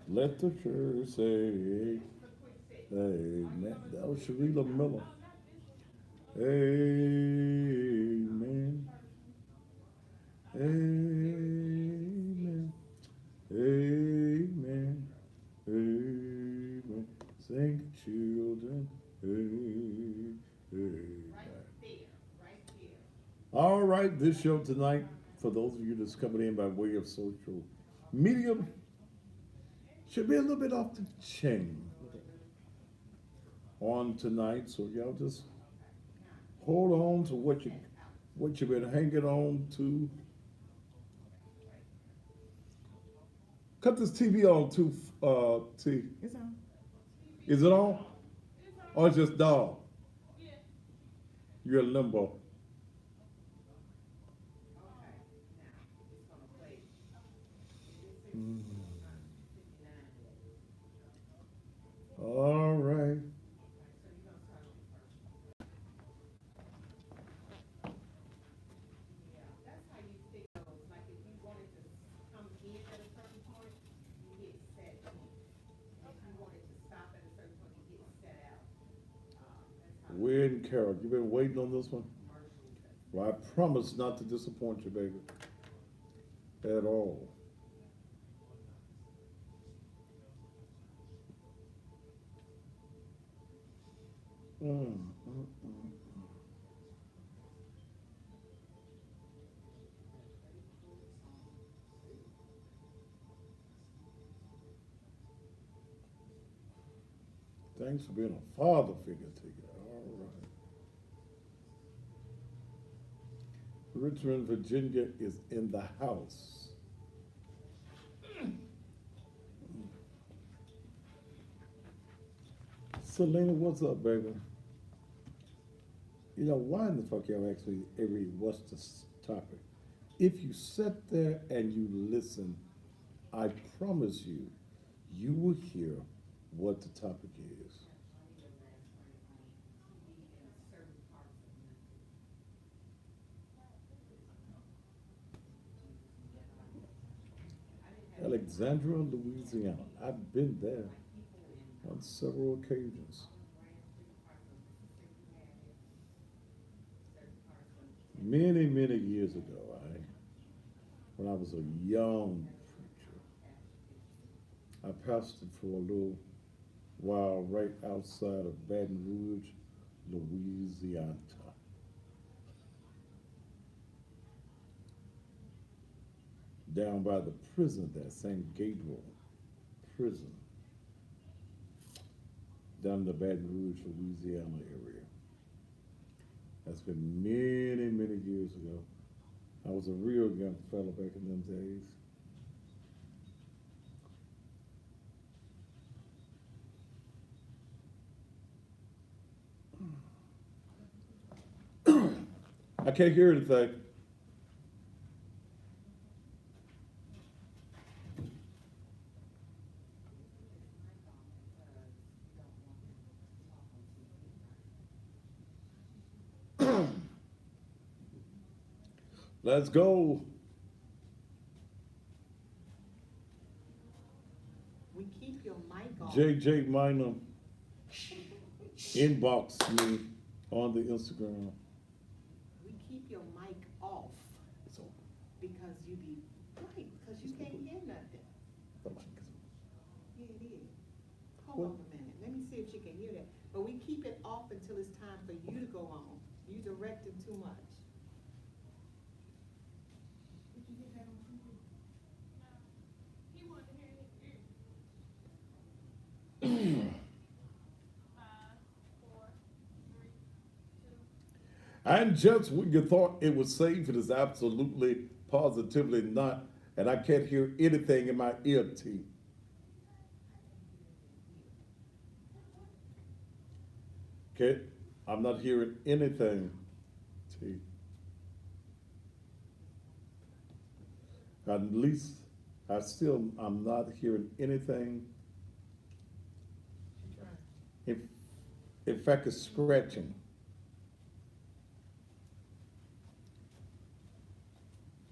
Let the church say, amen. That was Sharita Miller. Amen. Amen. Amen. Amen. Sing, children. Amen. All right, this show tonight, for those of you that's coming in by way of social media, should be a little bit off the chain on tonight. So y'all just hold on to what you've been hanging on to. Cut this TV on too. T. It's on. Is it on or it's just dog? You're in limbo. All right. Win, Carol, you been waiting on this one? Well, I promise not to disappoint you, baby, at all. Mm, mm, mm. Thanks for being a father figure to you. All right. Richmond, Virginia is in the house. Selena, what's up, baby? You know, why in the fuck y'all ask me every what's the topic? If you sit there and you listen, I promise you, you will hear what the topic is. Alexandria, Louisiana. I've been there on several occasions. Many, many years ago, when I was a young preacher, I pastored for a little while right outside of Baton Rouge, Louisiana, down by the prison there, St. Gabriel Prison, down in the Baton Rouge, Louisiana area. That's been many, many years ago. I was a real young fella back in them days. I can't hear anything. Let's go. We keep your mic on. JJ Minor inbox me on the Instagram. We keep your mic off It's on. because you be right, because you can't hear nothing. The mic is Yeah, it is. Hold What? on a minute. Let me see if she can hear that. But we keep it off until it's time for you to go on. You directing too much. And just when you thought it was safe, it is absolutely, positively not. And I can't hear anything in my ear, T. Okay? I'm not hearing anything, T. At least I'm not hearing anything. If, in fact, it's scratching.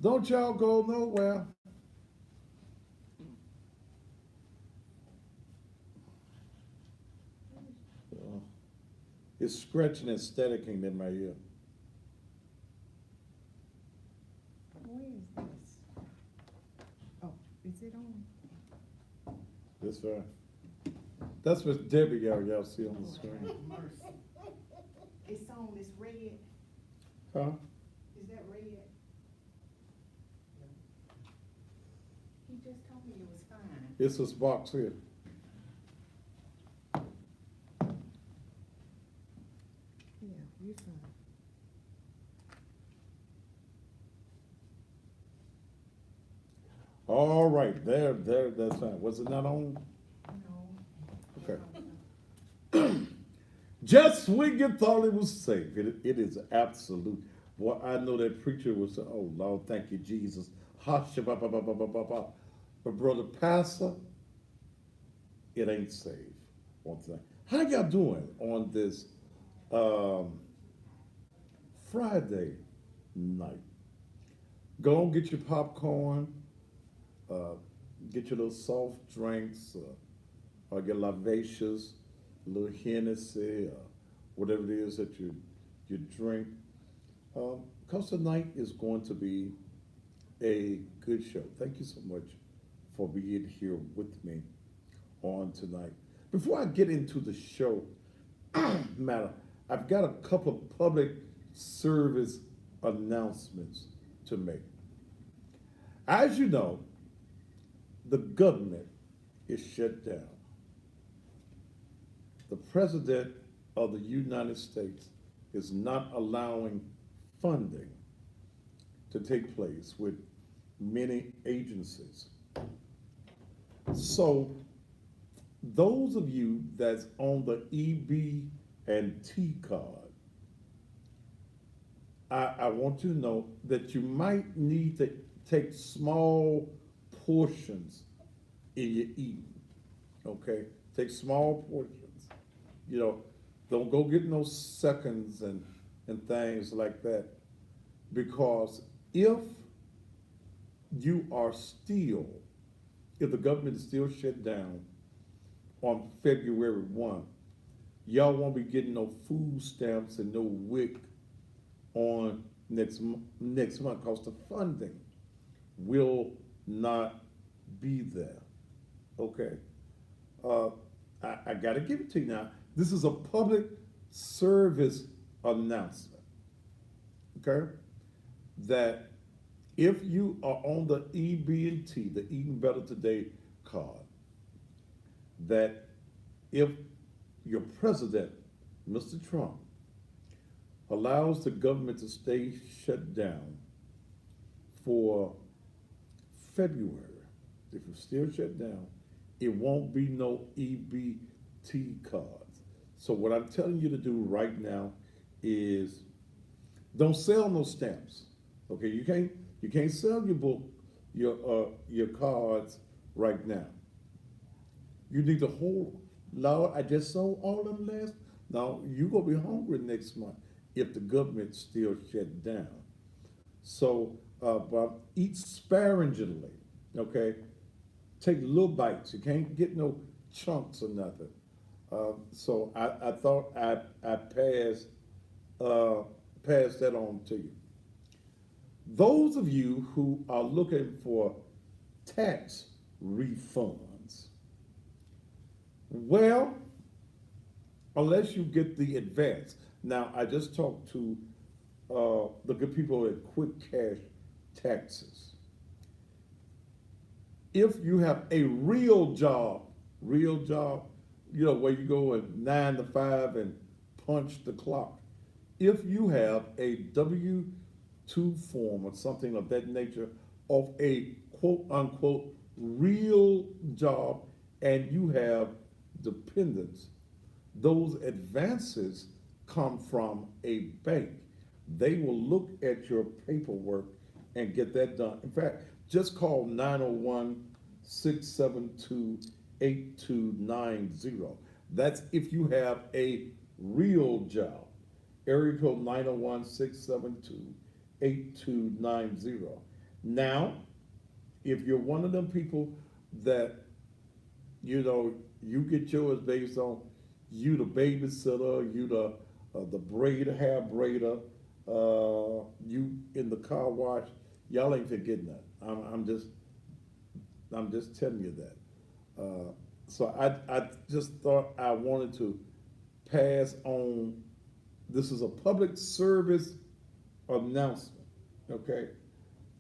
Don't y'all go nowhere. It's scratching and staticking in my ear. Where is this? Oh, is it on? This right. That's what Debbie y'all see on the Lord screen. have mercy. It's on, it's red. Huh? Is that red? He just told me it was fine. It's this box here. Yeah, you're fine. All right, there, that's fine. Was it not on? No. Okay. Just when you thought it was safe, it is absolute. Boy, I know that preacher was, oh Lord, thank you, Jesus. Hush, ba, ba, ba, ba, ba, ba, ba. But brother pastor, it ain't safe. One thing. How y'all doing on this Friday night? Go and get your popcorn, get your little soft drinks, or your libations, a little Hennessy, whatever it is that you drink. Because tonight is going to be a good show. Thank you so much for being here with me on tonight. Before I get into the show matter, I've got a couple of public service announcements to make. As you know, the government is shut down. The President of the United States is not allowing funding to take place with many agencies. So those of you that's on the EB and T card, I want you to know that you might need to take small portions in your eating, okay? Take small portions. You know, don't go get no seconds and things like that. Because if you are still, if the government is still shut down on February 1, y'all won't be getting no food stamps and no WIC on next month because the funding will not be there. Okay. I got to give it to you now. This is a public service announcement. Okay? That if you are on the EB&T, the Eating Better Today card, that if your president, Mr. Trump, allows the government to stay shut down for February, if it's still shut down, it won't be no EBT cards. So what I'm telling you to do right now is don't sell no stamps. Okay, you can't sell your book, your cards right now. You need to hold. Lord, I just sold all of them last. Now you're gonna be hungry next month if the government's still shut down. So, but eat sparingly. Okay, take little bites. You can't get no chunks or nothing. So I thought I passed that on to you. Those of you who are looking for tax refunds, well, unless you get the advance. Now, I just talked to the good people at Quick Cash Taxes. If you have a real job, you know, where you go at 9 to 5 and punch the clock. If you have a W-2 form or something of that nature of a quote unquote real job and you have dependents, those advances come from a bank. They will look at your paperwork and get that done. In fact, just call 901-672-8290. That's if you have a real job. Area code 901-672-8290. Now, if you're one of them people that, you know, you get yours based on you the babysitter, you the the hair braider, you in the car wash, y'all ain't forgetting that. I'm just telling you that. So I just thought I wanted to pass on. This is a public service announcement, okay?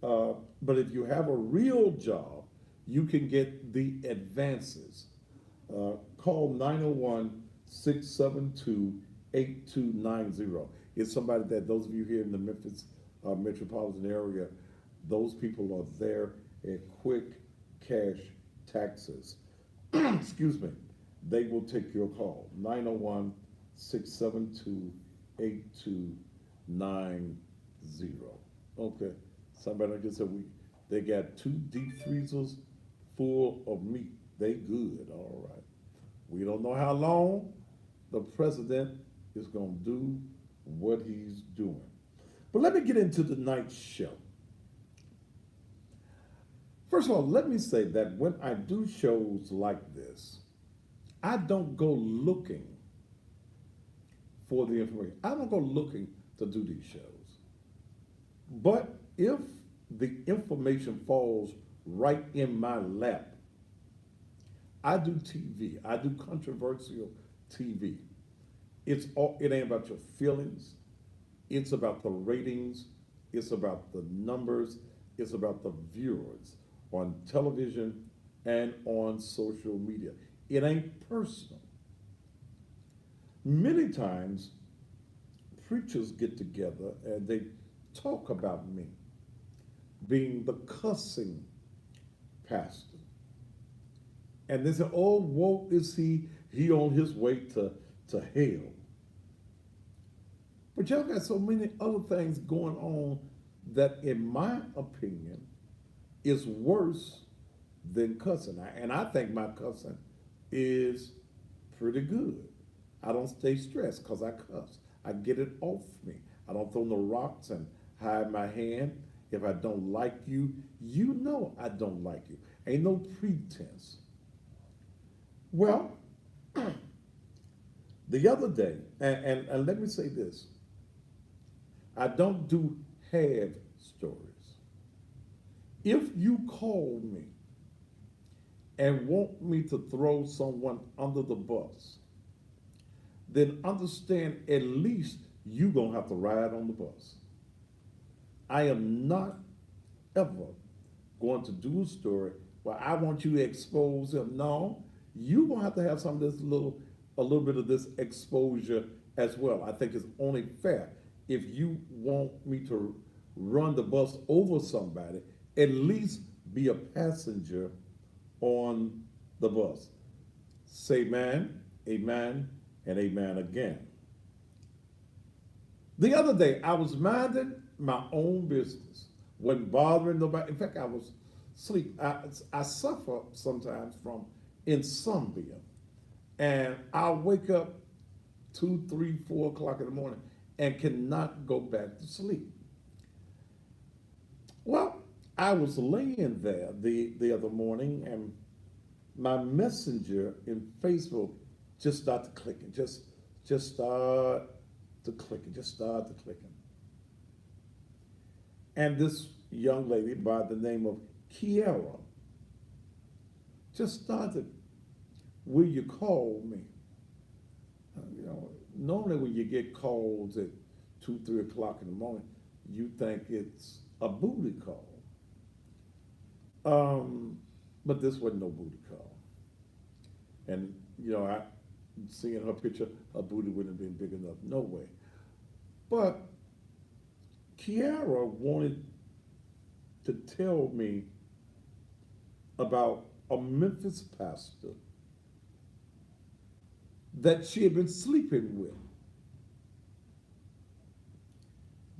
But if you have a real job, you can get the advances. Call 901-672-8290. It's somebody that those of you here in the Memphis metropolitan area, those people are there at Quick Cash Taxes. Excuse me. They will take your call. 901-672-8290. Okay. Somebody like I said, they got 2 deep freezers full of meat. They good, all right. We don't know how long the president is gonna do what he's doing. But let me get into tonight's show. First of all, let me say that when I do shows like this, I don't go looking for the information. I don't go looking to do these shows. But if the information falls right in my lap, I do TV. I do controversial TV. It ain't about your feelings. It's about the ratings. It's about the numbers. It's about the viewers on television and on social media. It ain't personal. Many times, preachers get together and they talk about me being the cussing pastor. And they say, oh, woe is he on his way to hell. But y'all got so many other things going on that, in my opinion, is worse than cussing. And I think my cussing is pretty good. I don't stay stressed because I cuss. I get it off me. I don't throw no rocks and hide my hand. If I don't like you, you know I don't like you. Ain't no pretense. Well, the other day, and let me say this, I don't do half stories. If you call me and want me to throw someone under the bus, then understand at least you gonna have to ride on the bus. I am not ever going to do a story where I want you to expose him. No, you gonna have to have some of this a little bit of this exposure as well. I think it's only fair. If you want me to run the bus over somebody, at least be a passenger on the bus. Say amen, amen, and amen again. The other day, I was minding my own business, wasn't bothering nobody. In fact, I was asleep. I suffer sometimes from insomnia, and I'll wake up 2, 3, 4 o'clock in the morning and cannot go back to sleep. Well, I was laying there the other morning, and my messenger in Facebook just started clicking, just start to clicking, just start to clicking. And this young lady by the name of Kiara just started, will you call me? Normally when you get calls at 2, 3 o'clock in the morning, you think it's a booty call. But this wasn't no booty call. And, I seeing her picture, her booty wouldn't have been big enough, no way. But Kiara wanted to tell me about a Memphis pastor that she had been sleeping with.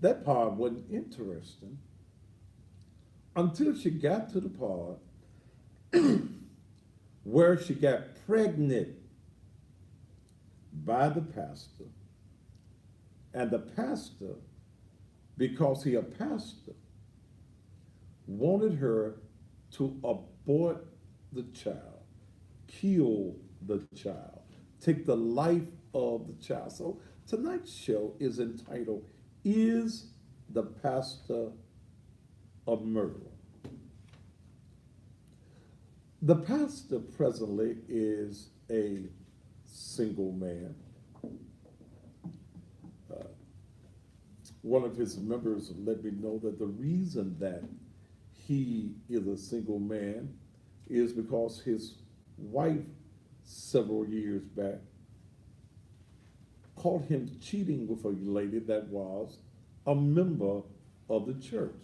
That part wasn't interesting until she got to the part where she got pregnant by the pastor. And the pastor, because he a pastor, wanted her to abort the child, kill the child, take the life of the child. So Tonight's show is entitled, Is the Pastor a Murderer? The pastor presently is a single man. One of his members let me know that the reason that he is a single man is because his wife, several years back, caught him cheating with a lady that was a member of the church.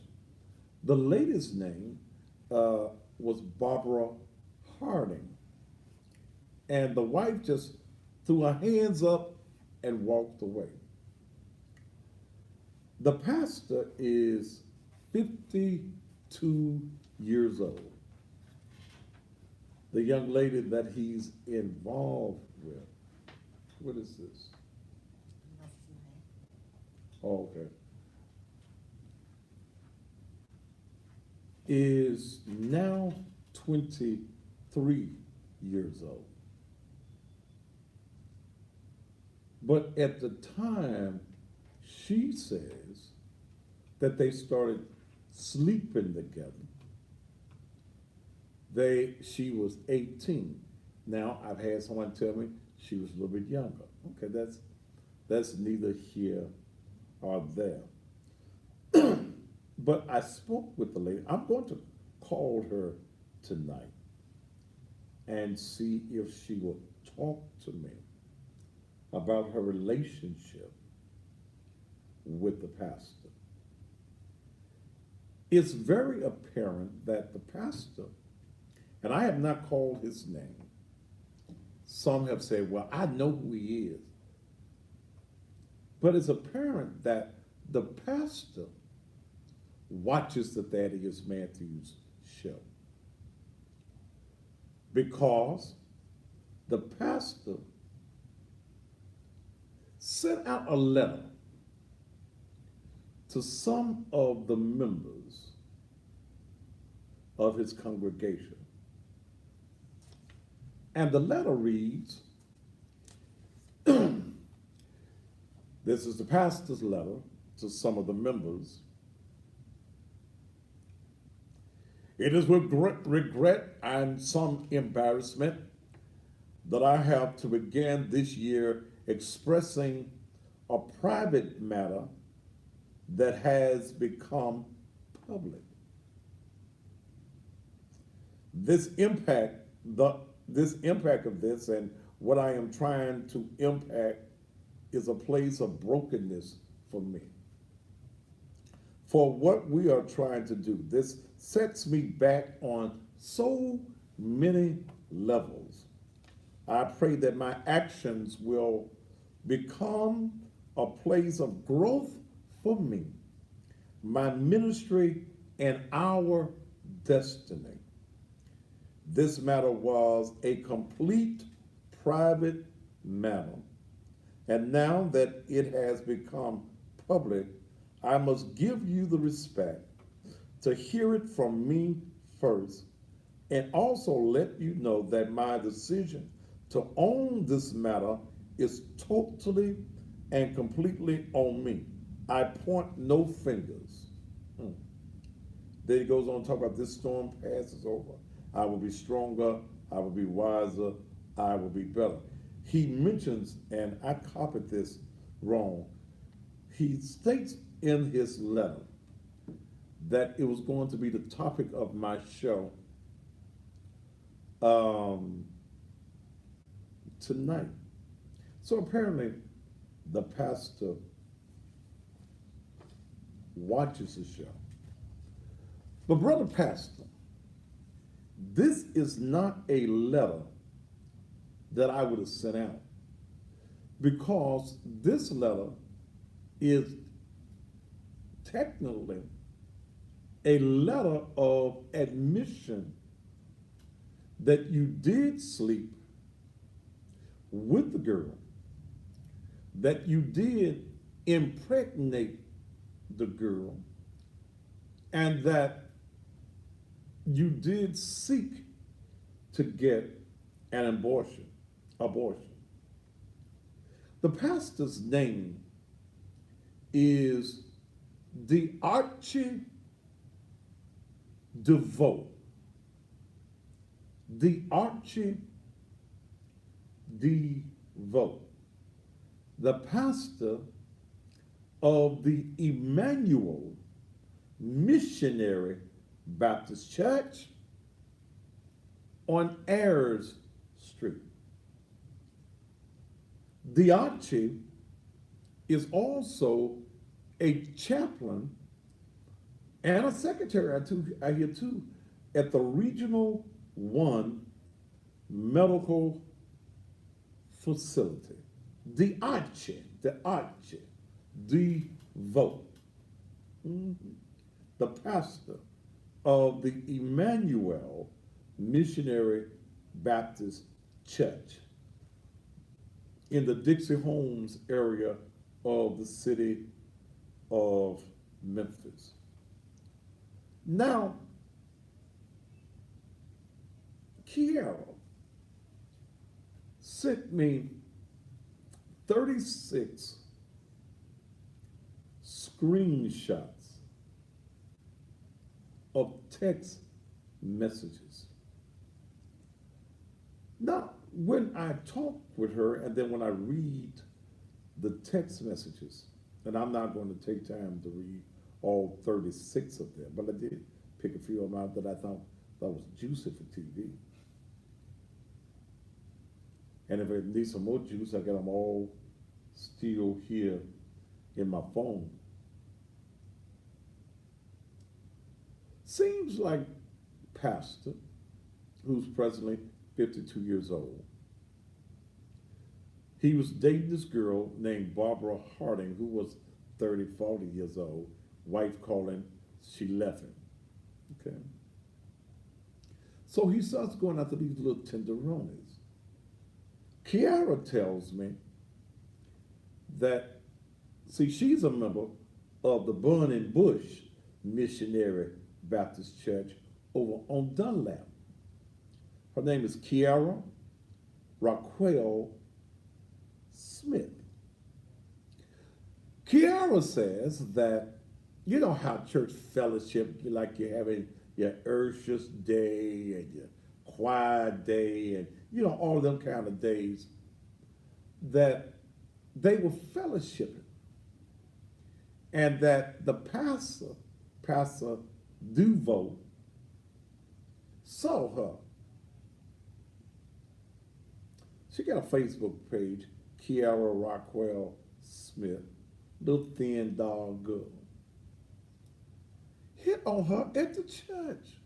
The lady's name was Barbara Harding. And the wife just threw her hands up and walked away. The pastor is 52 years old. The young lady that he's involved with, what is this? Oh, okay. Is now 23 years old. But at the time, she says that they started sleeping together. She was 18. Now I've had someone tell me she was a little bit younger. Okay, that's neither here or there. But I spoke with the lady. I'm going to call her tonight and see if she will talk to me about her relationship with the pastor. It's very apparent that the pastor, and I have not called his name. Some have said, well, I know who he is. But it's apparent that the pastor watches the Thaddeus Matthews show. Because the pastor sent out a letter to some of the members of his congregation. And the letter reads, this is the pastor's letter to some of the members. It is with great regret and some embarrassment that I have to begin this year expressing a private matter that has become public. This impact of this and what I am trying to impact is a place of brokenness for me. For what we are trying to do, this sets me back on so many levels. I pray that my actions will become a place of growth for me, my ministry, and our destiny. This matter was a complete private matter, and now that it has become public, I must give you the respect to hear it from me first, and also let you know that my decision to own this matter is totally and completely on me. I point no fingers. Then he goes on to talk about this storm passes over. I will be stronger, I will be wiser, I will be better. He mentions, and I copied this wrong, he states in his letter that it was going to be the topic of my show tonight. So apparently the pastor watches the show. But brother pastor, this is not a letter that I would have sent out, because this letter is technically a letter of admission that you did sleep with the girl, that you did impregnate the girl, and that you did seek to get an abortion. The pastor's name is the Archie DeVoe. The Archie DeVoe. The pastor of the Emmanuel Missionary Baptist Church on Ayers Street. The Archie is also a chaplain and a secretary, I hear too, at the Regional 1 Medical Facility. The Archie, the vote. The pastor of the Emmanuel Missionary Baptist Church in the Dixie Holmes area of the city of Memphis. Now, Kiara sent me 36 screenshots of text messages. Now, when I talk with her and then when I read the text messages, and I'm not going to take time to read all 36 of them, but I did pick a few of them out that I thought that was juicy for TV. And if I need some more juice, I got them all still here in my phone. Seems like pastor, who's presently 52 years old, he was dating this girl named Barbara Harding, who was 30, 40 years old. Wife calling, she left him. Okay. So he starts going after these little tenderonis. Kiara tells me that, see, she's a member of the Burning Bush Missionary Baptist Church over on Dunlap. Her name is Kiara Raquel Smith. Kiara says that, you know how church fellowship, like you're having your Urshus Day and your Quiet Day and, you know, all them kind of days, that they were fellowshipping. And that the Pastor Duvo, saw her. She got a Facebook page, Kiara Rockwell Smith, little thin dog girl. Hit on her at the church.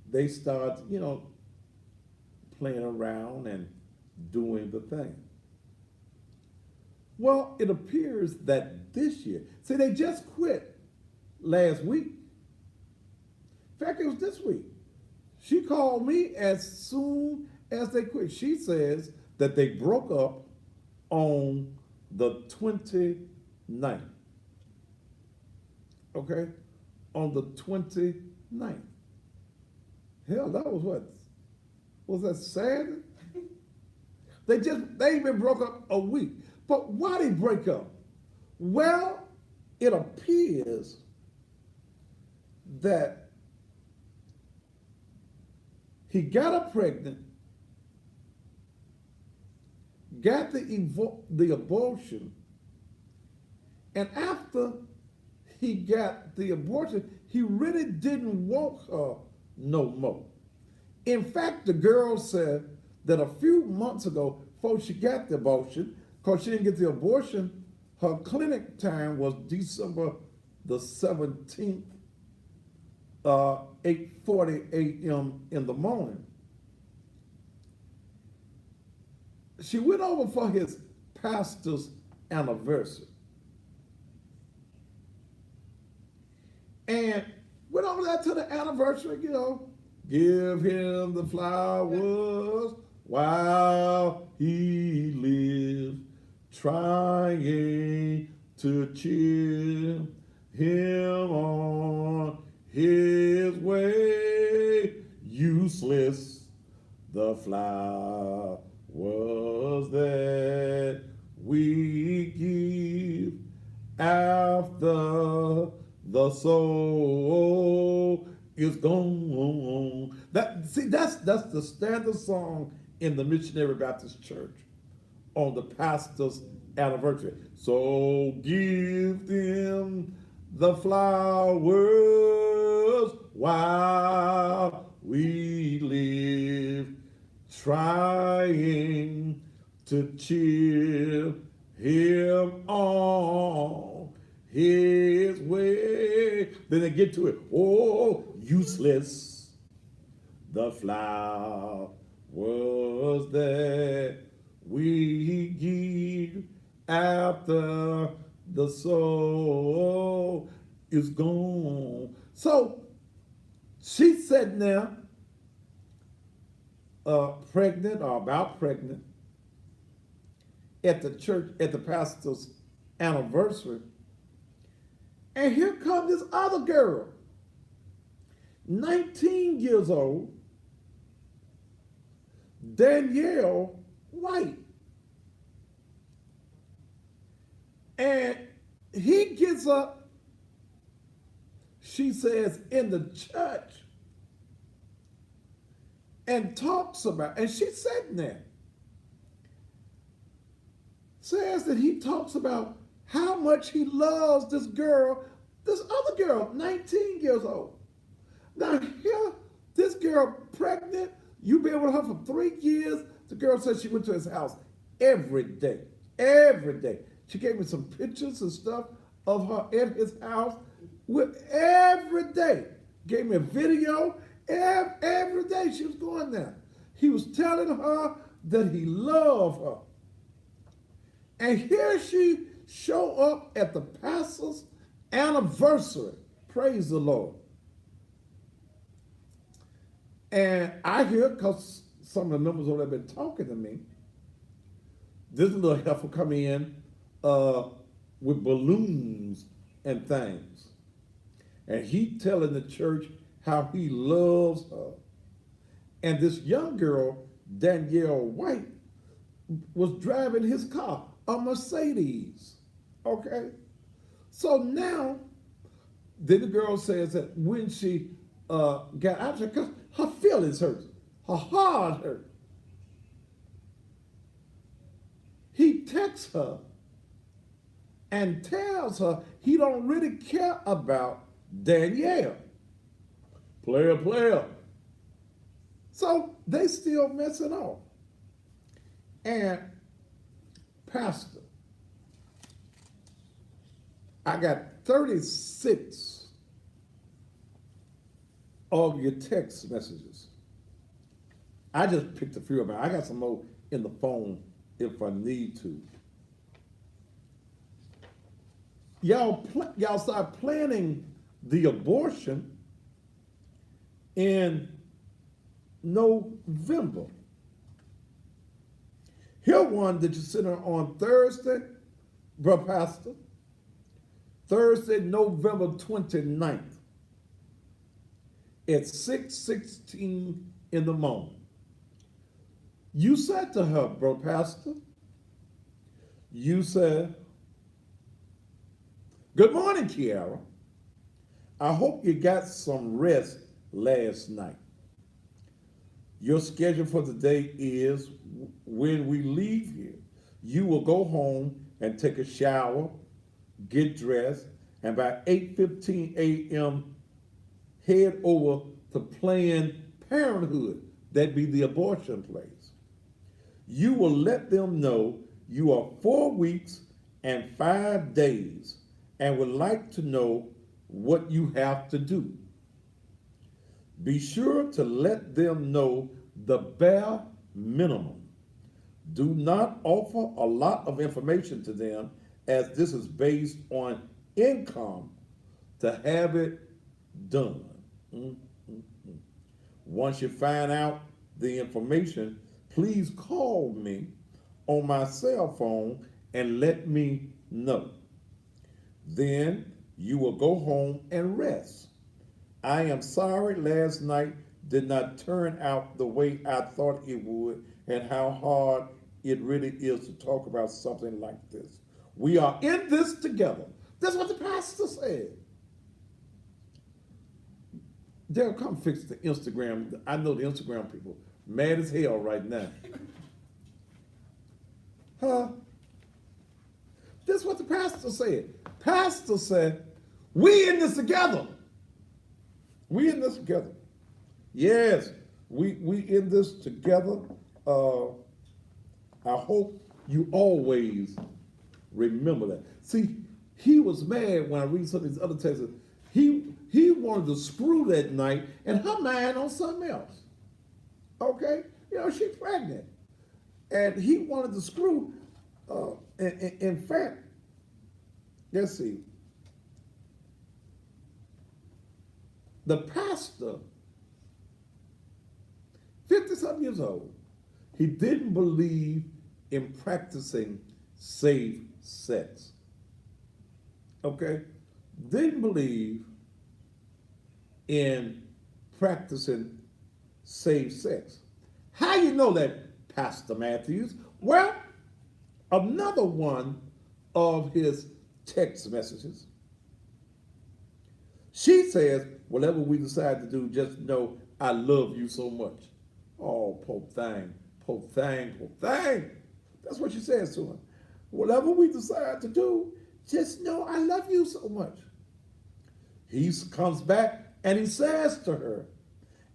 They start, you know, playing around and doing the thing. Well, it appears that this year, see, they just quit last week. In fact, it was this week. She called me as soon as they quit. She says that they broke up on the 29th. Okay? On the 29th. Hell, that was what? Was that Saturday? They even broke up a week. But why did they break up? Well, it appears that he got her pregnant, got the abortion, and after he got the abortion, he really didn't want her no more. In fact, the girl said that a few months ago, before she got the abortion, because she didn't get the abortion, her clinic time was December the 17th, 8:40 a.m. in the morning. She went over for his pastor's anniversary. And went over there to the anniversary, you know, give him the flowers while he lives, trying to cheer him on his way. Useless, the flowers was that we give after the soul is gone. That's the standard song in the Missionary Baptist Church on the pastor's anniversary. So give them the flowers while we live, trying to cheer him on his way. Then they get to it. Oh, useless the flowers that we give after the soul is gone. So she's sitting there, pregnant or about pregnant, at the church, at the pastor's anniversary. And here comes this other girl, 19 years old, Danielle White. And he gets up, she says, in the church and talks about, and she's sitting there, says that he talks about how much he loves this girl, this other girl, 19 years old. Now here, this girl pregnant, you've been with her for 3 years. The girl said she went to his house every day, every day. She gave me some pictures and stuff of her at his house with every day. Gave me a video every day she was going there. He was telling her that he loved her. And here she show up at the pastor's anniversary. Praise the Lord. And I hear, because some of the members over there have been talking to me, this little heifer come in with balloons and things. And he telling the church how he loves her. And this young girl, Danielle White, was driving his car, a Mercedes. Okay? So now, then the girl says that when she got out there, because her feelings hurt, her heart hurt. He texts her and tells her he don't really care about Danielle. Player. So they still messing off. And Pastor, I got 36 of your text messages. I just picked a few of them. I got some more in the phone if I need to. Y'all start planning the abortion in November. Here one that you sent on Thursday, Brother Pastor. Thursday, November 29th at 6:16 in the morning. You said to her, Brother Pastor, you said, "Good morning, Kiara. I hope you got some rest last night. Your schedule for the day is when we leave here, you will go home and take a shower, get dressed, and by 8:15 a.m., head over to Planned Parenthood. That'd be the abortion place. You will let them know you are 4 weeks and 5 days and would like to know what you have to do. Be sure to let them know the bare minimum. Do not offer a lot of information to them, as this is based on income to have it done. Once you find out the information, please call me on my cell phone and let me know. Then you will go home and rest. I am sorry last night did not turn out the way I thought it would, and how hard it really is to talk about something like this. We are in this together. That's what the pastor said. They'll come fix the Instagram. I know the Instagram people mad as hell right now. Huh? That's what the pastor said. Pastor said, we in this together. We in this together. Yes, we in this together. I hope you always remember that. See, he was mad when I read some of these other texts. He wanted to screw that night and her mind on something else. Okay? You know, she's pregnant. And he wanted to screw. In fact, let's see. The pastor, 50-something years old, he didn't believe in practicing safe sex. Okay? Didn't believe in practicing safe sex. How you know that, Pastor Matthews? Well, another one of his text messages. She says, whatever we decide to do, just know I love you so much. Oh, Pope thing, Pope thing, Pope thing. That's what she says to him. Whatever we decide to do, just know I love you so much. He comes back and he says to her,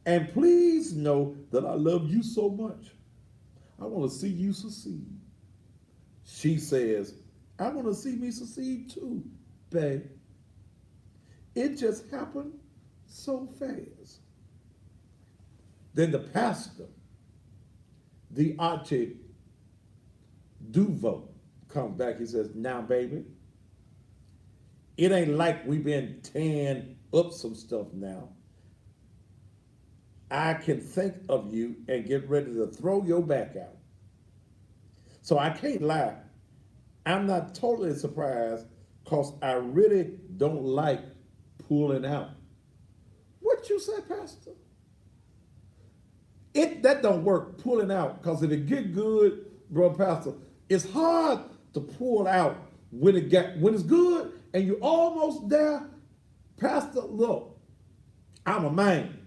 and please know that I love you so much. I want to see you succeed. She says, I want to see me succeed too, babe. It just happened so fast. Then the pastor, the Archie Duvo, comes back. He says, now, baby, it ain't like we've been tearing up some stuff now. I can think of you and get ready to throw your back out. So I can't lie. I'm not totally surprised because I really don't like pulling out. What you say, Pastor? That don't work, pulling out, because if it get good, bro, Pastor, it's hard to pull out when it's good and you're almost there. Pastor, look, I'm a man.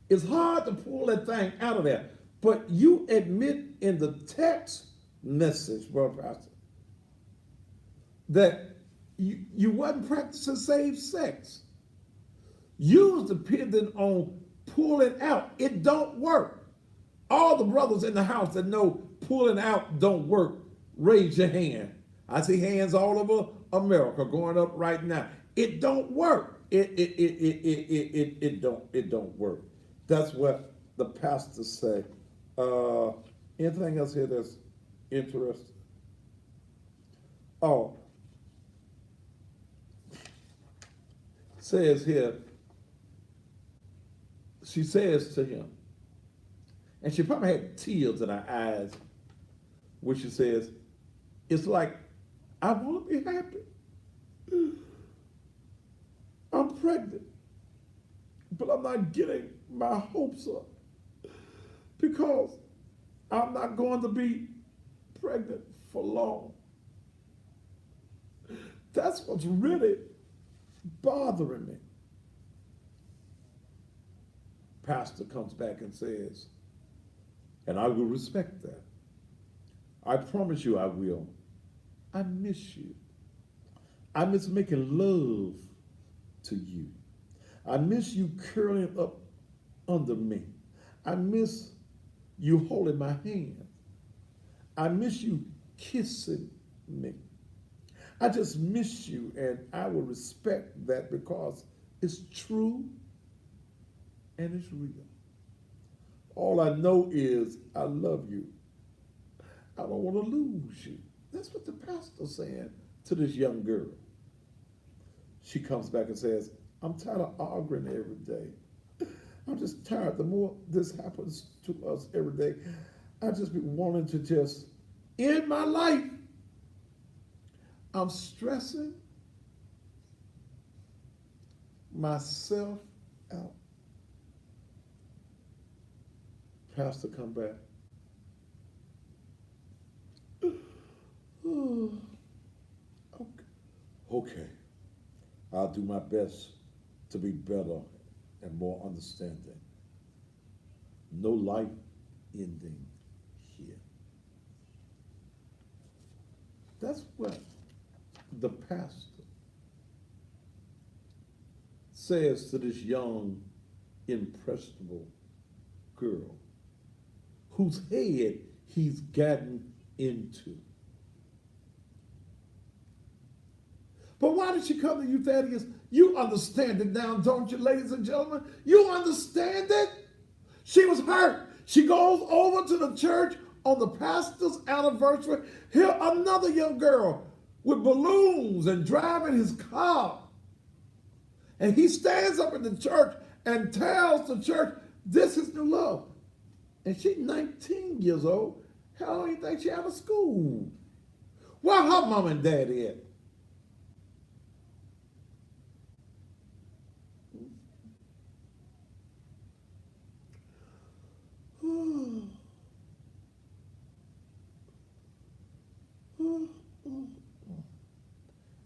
It's hard to pull that thing out of there. But you admit in the text message, bro, Pastor, that you wasn't practicing safe sex. You was dependent on pulling out. It don't work. All the brothers in the house that know pulling out don't work, raise your hand. I see hands all over America going up right now. It don't work. It don't work. That's what the pastors say. Anything else here that's interesting? Oh, says here, she says to him, and she probably had tears in her eyes, where she says, it's like, I want to be happy. I'm pregnant, but I'm not getting my hopes up because I'm not going to be pregnant for long. That's what's really bothering me. Pastor comes back and says, and I will respect that. I promise you I will. I miss you. I miss making love to you. I miss you curling up under me. I miss you holding my hand. I miss you kissing me. I just miss you, and I will respect that because it's true and it's real. All I know is I love you. I don't want to lose you. That's what the pastor's saying to this young girl. She comes back and says, I'm tired of arguing every day. I'm just tired. The more this happens to us every day, I just be wanting to just end my life. I'm stressing myself out. Pastor come back. Okay. Okay. I'll do my best to be better and more understanding. No life ending here. That's what the pastor says to this young, impressionable girl whose head he's gotten into. But why did she come to you, Thaddeus? You understand it now, don't you, ladies and gentlemen? You understand it? She was hurt. She goes over to the church on the pastor's anniversary. Here, another young girl with balloons and driving his car. And he stands up in the church and tells the church, this is new love. And she's 19 years old. How long do you think she out of school? Where her mom and dad at?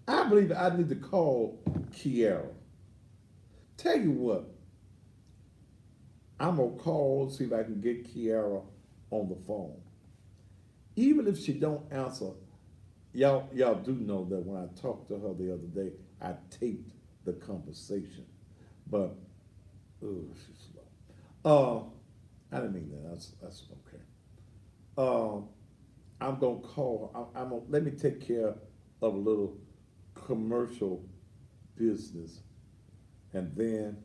I believe that I need to call Kiara. Tell you what, I'm gonna call, see if I can get Kiara on the phone. Even if she don't answer, y'all do know that when I talked to her the other day, I taped the conversation. But she's slow. I didn't mean that. That's okay. I'm gonna call her. I'm gonna let me take care of a little commercial business, and then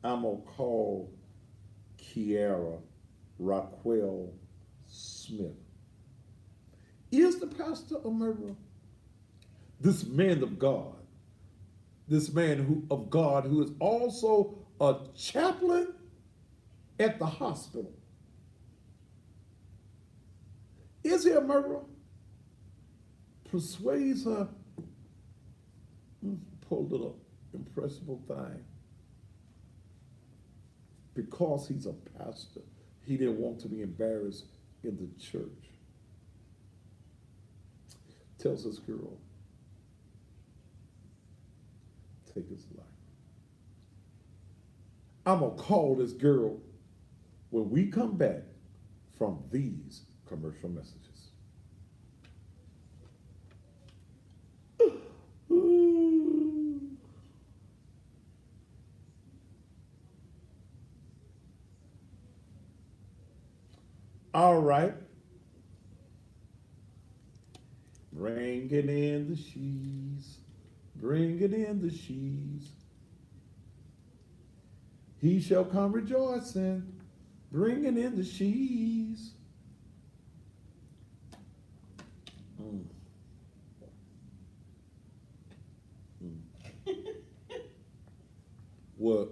I'm gonna call Kiara Raquel Smith. Is the pastor a murderer? This man of God, this man of God who is also a chaplain at the hospital. Is he a murderer? Persuades her, poor little impressionable thing. Because he's a pastor, he didn't want to be embarrassed in the church. Tells this girl, take his life. I'm gonna call this girl when we come back from these commercial messages. All right. Bringing in the sheaves, bringing in the sheaves. He shall come rejoicing, bringing in the sheaves. Mm. Mm. What?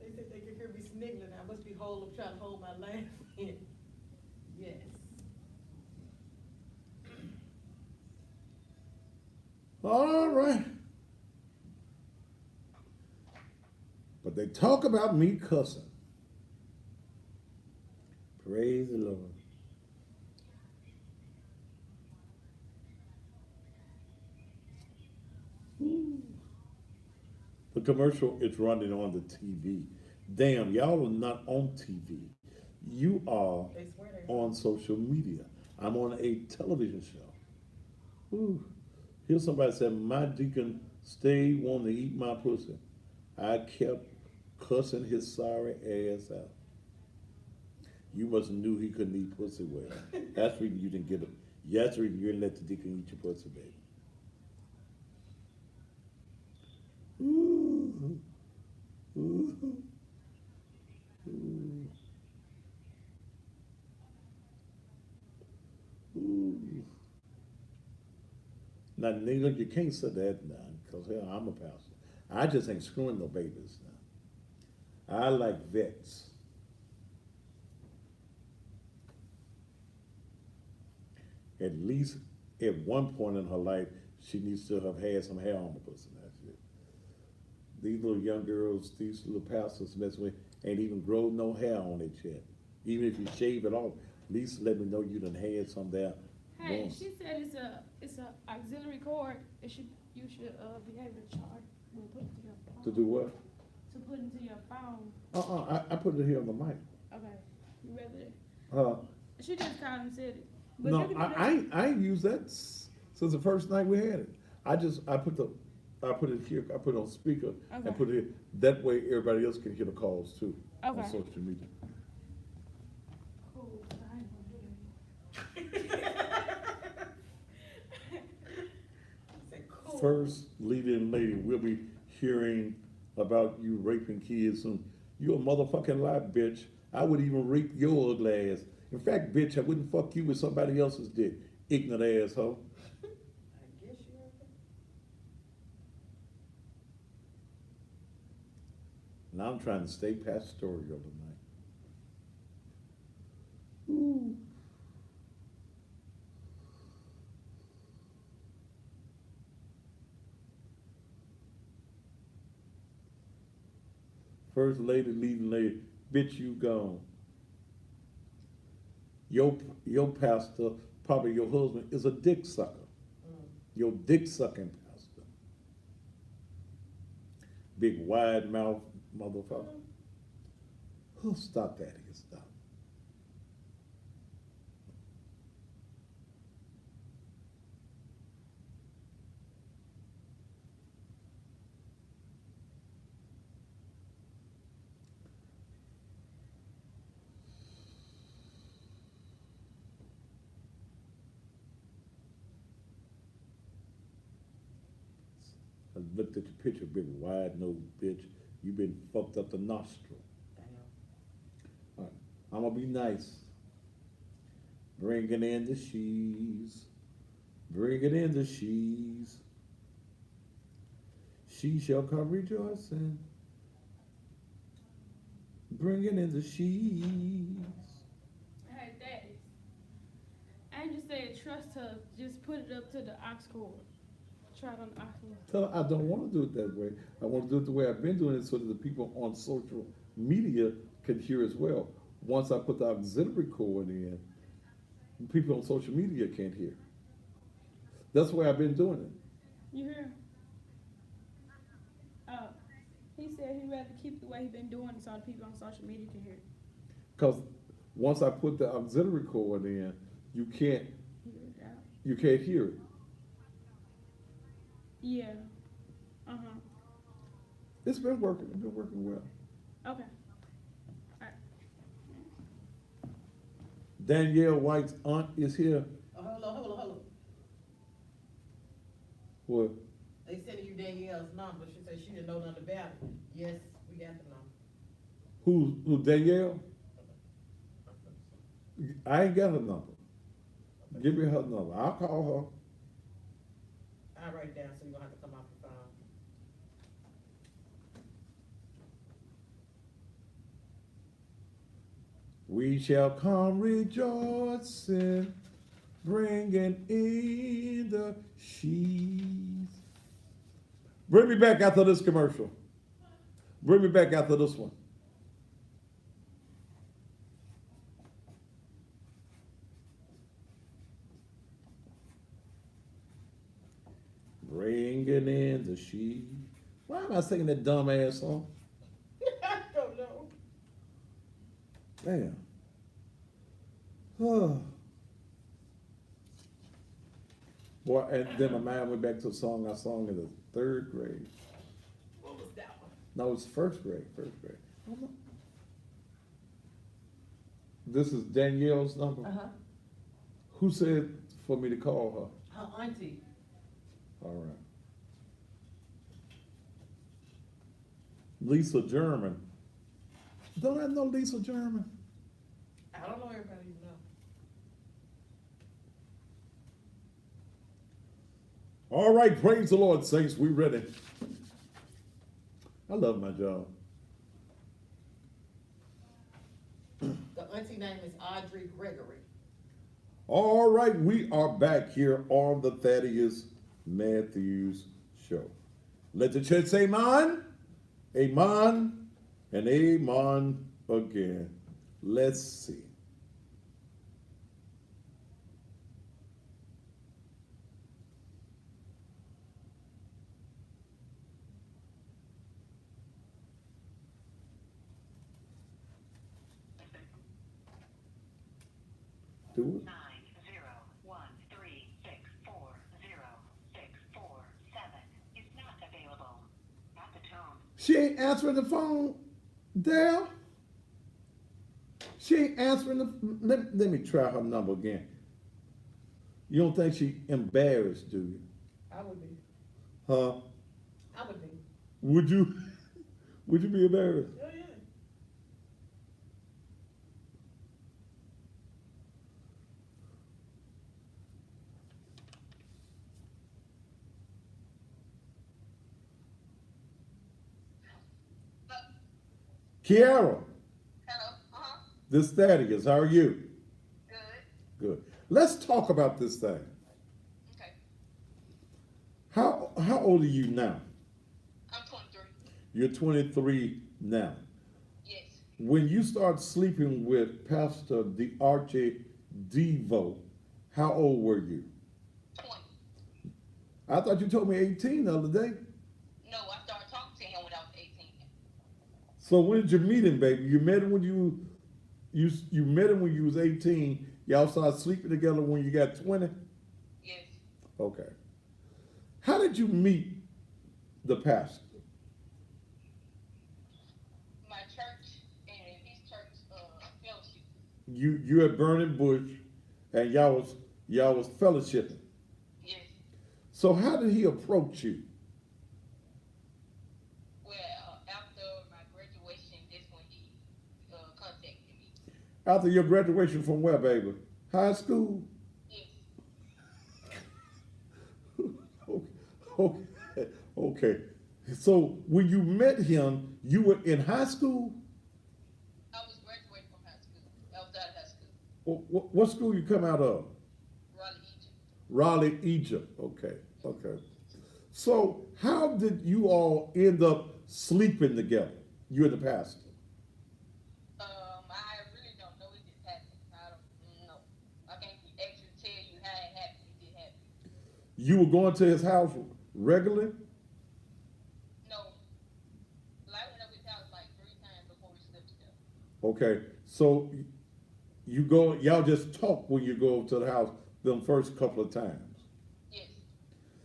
They said they could hear me sniggling. I must be trying to hold my laugh in. Yes. All right. But they talk about me cussing. Praise the Lord. Ooh. The commercial is running on the TV. Damn, y'all are not on TV. You are on social media. I'm on a television show. Ooh. Here's somebody said, my deacon stayed wanting to eat my pussy. I kept cussing his sorry ass out. You must have knew he couldn't eat pussy well. That's the reason you didn't get it. That's the reason you didn't let the deacon eat your pussy, baby. Ooh. Ooh. Ooh. Ooh. Now, nigga, you can't say that now, because hell, I'm a pastor. I just ain't screwing no babies now. I like vets. At least at one point in her life, she needs to have had some hair on the pussy. That's it. These little young girls, these little pastors mess with, ain't even grown no hair on it yet. Even if you shave it off, at least let me know you done had some there Hey, Boom. she said it's a auxiliary cord. You should be able to charge when put into your phone. To do what? To put into your phone. I put it here on the mic. Okay. You rather Uh, she just called and said it. But no, you can do that. I ain't used that since the first night we had it. I put it here, I put it on speaker Okay. and put it here. That way everybody else can hear the calls too on Okay. social media. Cool. I ain't gonna do that. Say, cool. First leading lady, we'll be hearing about you raping kids and you a motherfucking lie, bitch. I would even rape your ugly ass. In fact, bitch, I wouldn't fuck you with somebody else's dick. Ignorant asshole. I guess you are. Now I'm trying to stay pastoral tonight. Ooh. First lady, leading lady, bitch, you gone. Your pastor, probably your husband, is a dick sucker. Your dick sucking pastor. Big wide mouth motherfucker. Oh, stop that here, stop. I looked at your picture, big wide nose bitch. You been fucked up the nostril. Damn. All right, I'm gonna be nice. Bringing in the sheaves. Bringing in the sheaves. She shall come rejoicing. Bringing in the sheaves. Hey, Daddy. I just said trust her. Just put it up to the aux cord. Try it on the aux cord. Tell her I don't want to do it that way. I want to do it the way I've been doing it so that the people on social media can hear as well. Once I put the auxiliary cord in, people on social media can't hear. That's the way I've been doing it. You hear? He said he'd rather keep the way he been doing it so the people on social media can hear it. Because once I put the auxiliary cord in, you can't Hear it out. you can't hear it. Yeah. It's been working. It's been working well. Okay. Danielle White's aunt is here. Oh, hold on. What? They sent you Danielle's number. She said she didn't know nothing about it. Yes, we got the number. Who Danielle? I ain't got her number. Give me her number. I'll call I'll write it down so you don't have to come off the phone. her. We shall come rejoicing, bringing in the sheaves. Bring me back after this commercial. Bring me back after this one. Bringing in the sheaves. Why am I singing that dumb ass song? I don't know. Damn. Oh. Boy, and then my mind went back to a song I sang in the third grade. What was that one? No, it's first grade. I don't know. This is Danielle's number. Uh-huh. Who said for me to call Her auntie. her? All right. Lisa German. Don't I know Lisa German? I don't know everybody you know. All right, praise the Lord, saints. We ready. I love my job. The auntie name is Audrey Gregory. All right, we are back here on the Thaddeus Matthews Show. Let the church say amen, amen, and amen again. Let's see. Do it. 901364064 is not available. At the tone. She ain't answering the phone, Dale. She ain't answering the. Let me try her number again. You don't think she embarrassed, do you? I would be. Huh? I would be. Would you? Would you be embarrassed? Oh, yeah. Kiara, Hello. this Thaddeus, how are you? Good. Good. Let's talk about this thing. Okay. How old are you now? I'm 23. You're 23 now. Yes. When you start sleeping with Pastor DeArchie Devo, how old were you? 20. I thought you told me 18 the other day. No, I started talking to him when I was 18. So when did you meet him, baby? You met him when you met him when you was 18. Y'all started sleeping together when you got 20? Yes. Okay. How did you meet the pastor? My church and his church fellowship. You at Burning Bush and y'all was fellowshipping. Yes. So how did he approach you? Well, after my graduation, that's when he contacted me. After your graduation from where, baby? High school? Yes. Okay. Okay. So when you met him, you were in high school? I was graduating from high school. I was out of high school. What school you come out of? Raleigh, Egypt. Raleigh, Egypt. Okay. Okay. So how did you all end up sleeping together? You and the pastor? I really don't know. It just happened. I don't know. I can't actually tell you how it happened. It just happened. You were going to his house regularly? No. I went up his house like 3 times before we slept together. Okay. So y'all just talk when you go to the house them first couple of times. Yes.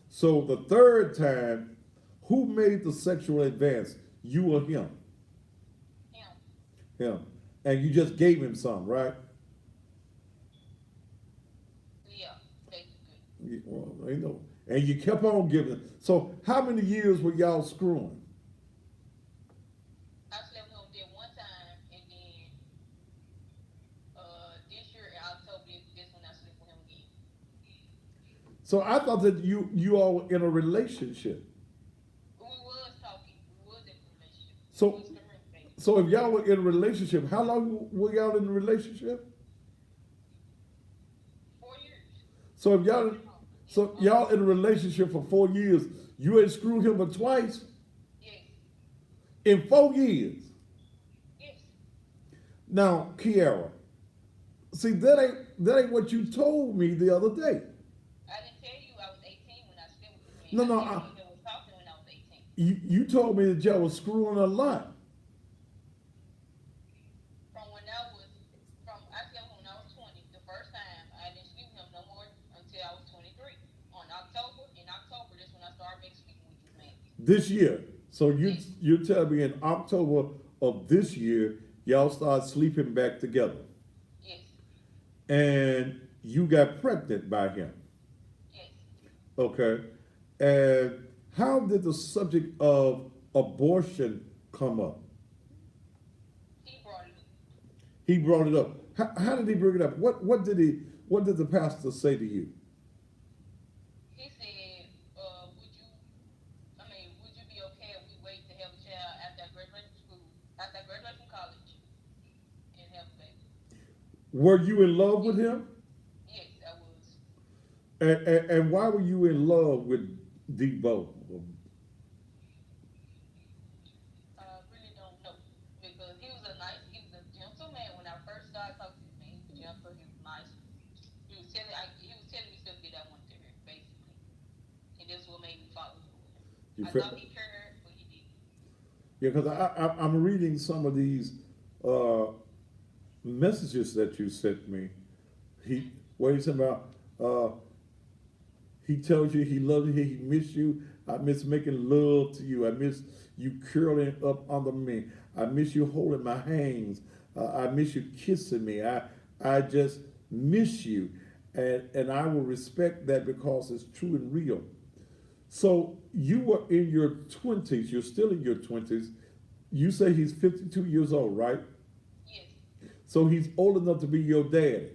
So the third time, who made the sexual advance? You or him? Him. Him. And you just gave him some, right? Yeah. Basically. Well, I know. And you kept on giving. So how many years were y'all screwing? I slept with him there one time, and then this year in October, this when I slept with him again. So I thought that you all were in a relationship. We was talking. We was in a relationship. So- We was communicating. So if y'all were in a relationship, how long were y'all in a relationship? 4 years. So if y'all in a relationship for 4 years, you ain't screwed him but twice Yes. in 4 years. Yes. Now, Kiara, see that ain't what you told me the other day. I didn't tell you I was 18 when I slept with him. No, I no, told you I was talking when I was 18. You told me that y'all was screwing a lot. I slept when I was 20. The first time I didn't sleep with him no more until I was 23. In October, that's when I started making sleeping with this man. This year. So Yes. you're telling me in October of this year, y'all started sleeping back together. Yes. And you got pregnant by him. Yes. Okay. And how did the subject of abortion come up? He brought it up. He brought it up. How did he bring it up? What did the pastor say to you? He said, would you be okay if we wait to have a child after I graduate from school, after I graduate from college, and have a baby? Were you in love with him? Yes, I was. And why were you in love with Debo? I really don't know, because he was a gentle man when I first started talking to him. He was gentle, he was nice. He was telling me stuff that I wanted to hear, basically, and that's what made me fall in love with him. I thought he cared, but he didn't. Yeah, because I'm reading some of these messages that you sent me, What he's saying about, he tells you he loves you, he miss you. I miss making love to you. I miss you curling up under me. I miss you holding my hands. I miss you kissing me. I just miss you. And I will respect that because it's true and real. So you were in your 20s, you're still in your 20s. You say he's 52 years old, right? Yes. So he's old enough to be your daddy.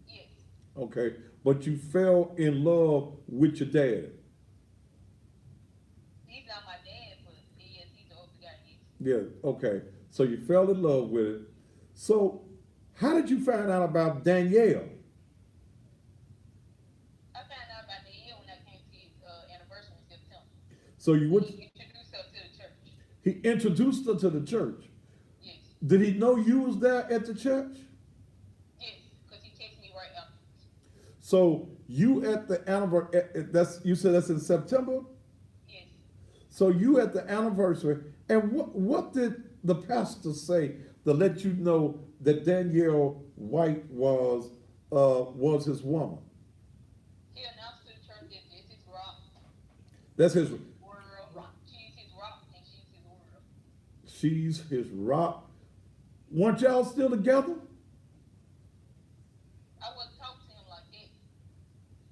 Yes. Okay. But you fell in love with your daddy. He's not my dad, but yes, he's the older guy. Yes. Yeah, okay. So you fell in love with it. So how did you find out about Danielle? I found out about the year when I came to his anniversary in September. So you went, He introduced her to the church. he introduced her to the church. Yes. Did he know you was there at the church? Yes, because he texted me right afterwards. So you at the anniversary, you said that's in September? Yes. So you at the anniversary, and what did the pastor say to let you know that Danielle White was his woman? He announced to the church that this is rock That's his. world. She's his rock and she's his world. She's his rock. Weren't y'all still together? I wasn't talking to him like that.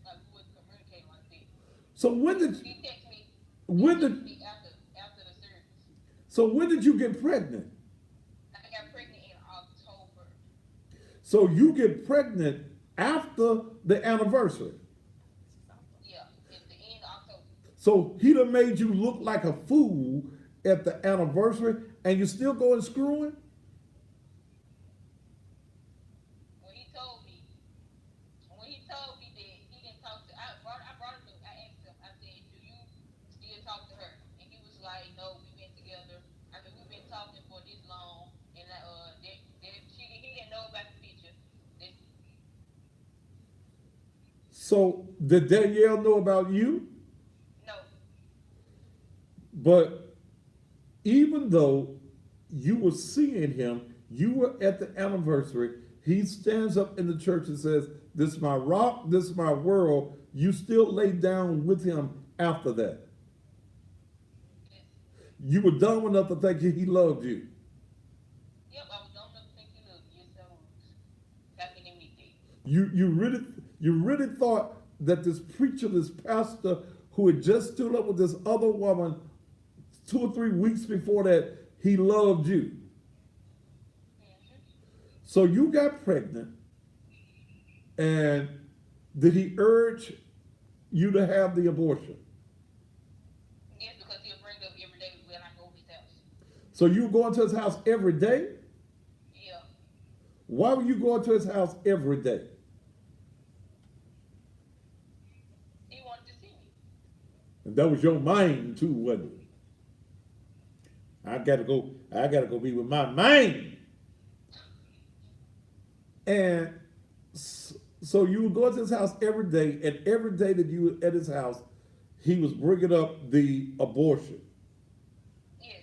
Like we wouldn't communicate like that. So when did He texted me. when He texted did me after the service. so when did you get pregnant? I got pregnant in October. So you get pregnant after the anniversary. Yeah, at the end of October. So he done made you look like a fool at the anniversary, and you still going screwing? When he told me that he didn't talk to, I brought him to, I asked him, I said, do you still talk to her? And he was like, no, we've been together. I mean, we've been talking for this long, and he didn't know about the picture. So did Danielle know about you? No, But even though you were seeing him, you were at the anniversary, he stands up in the church and says, "This is my rock, this is my world." You still lay down with him after that. yes. You were dumb enough to think he loved you. Yep, I was dumb enough to think you looked. Yes, I was. Back in the midday. You really thought that this preacher, this pastor who had just stood up with this other woman 2 or 3 weeks before that, he loved you. Mm-hmm. So you got pregnant, and did he urge you to have the abortion? Yes, because he'll bring it up every day when I go to his house. So you were going to his house every day? Yeah. Why were you going to his house every day? He wanted to see me. And that was your mind too, wasn't it? I gotta go be with my mind. And so you would go to his house every day, and every day that you were at his house, he was bringing up the abortion. Yes.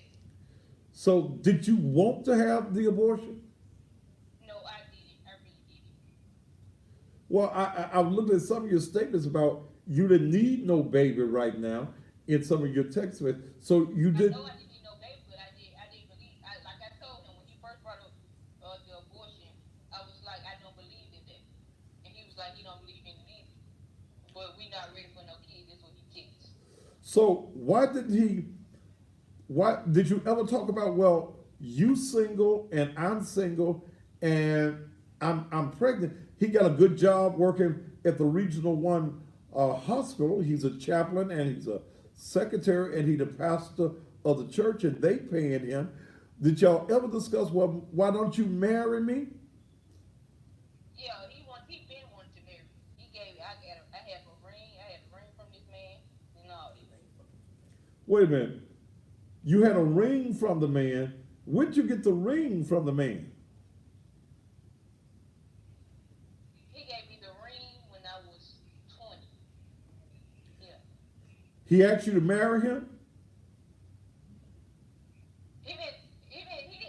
So did you want to have the abortion? No, I didn't. I really didn't. Well, I looked at some of your statements about you didn't need no baby right now in some of your text messages. So you did. I know I didn't need no baby, but I didn't believe. Like I told him when he first brought up the abortion, I was like, I don't believe in that, and he was like, he don't believe in it either. But we not ready for no kids. That's what he thinks. So why did you ever talk about, well, you single and I'm single and I'm pregnant? He got a good job working at the Regional One hospital. He's a chaplain and he's a secretary and he's the pastor of the church and they paying him. Did y'all ever discuss, well, why don't you marry me? Yeah, he been wanting to marry me. He gave me. I have a ring. I had a ring from this man and all this. Wait a minute. You had a ring from the man. When'd you get the ring from the man? He gave me the ring when I was 20. Yeah. He asked you to marry him? He didn't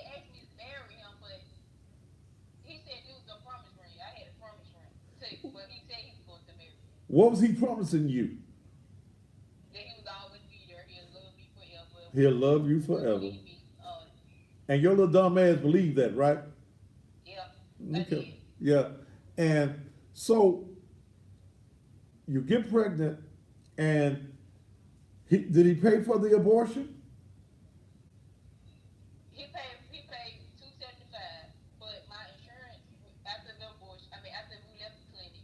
ask me to marry him, but he said it was a promise ring. I had a promise ring. What was he promising you? That he was always be there. He'll love me forever. He'll love you forever. Believe me. And your little dumb ass believed that, right? Yeah, I did. Okay. Yeah. And so you get pregnant, and did he pay for the abortion? He paid $275, but my insurance after the abortion, after we left the clinic,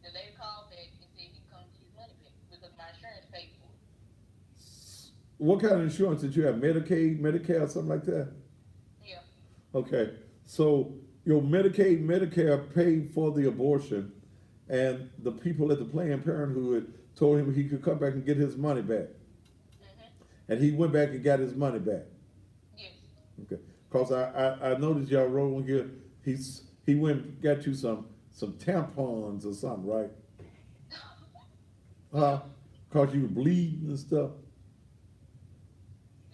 the lady called back and said he couldn't get his money back because my insurance paid for it. What kind of insurance did you have? Medicaid, Medicare, something like that? Yeah. Okay. So your Medicaid, Medicare paid for the abortion, and the people at the Planned Parenthood told him he could come back and get his money back. And he went back and got his money back. Yes. Okay. Cause I noticed y'all wrote on here, he went and got you some tampons or something, right? Cause you were bleeding and stuff.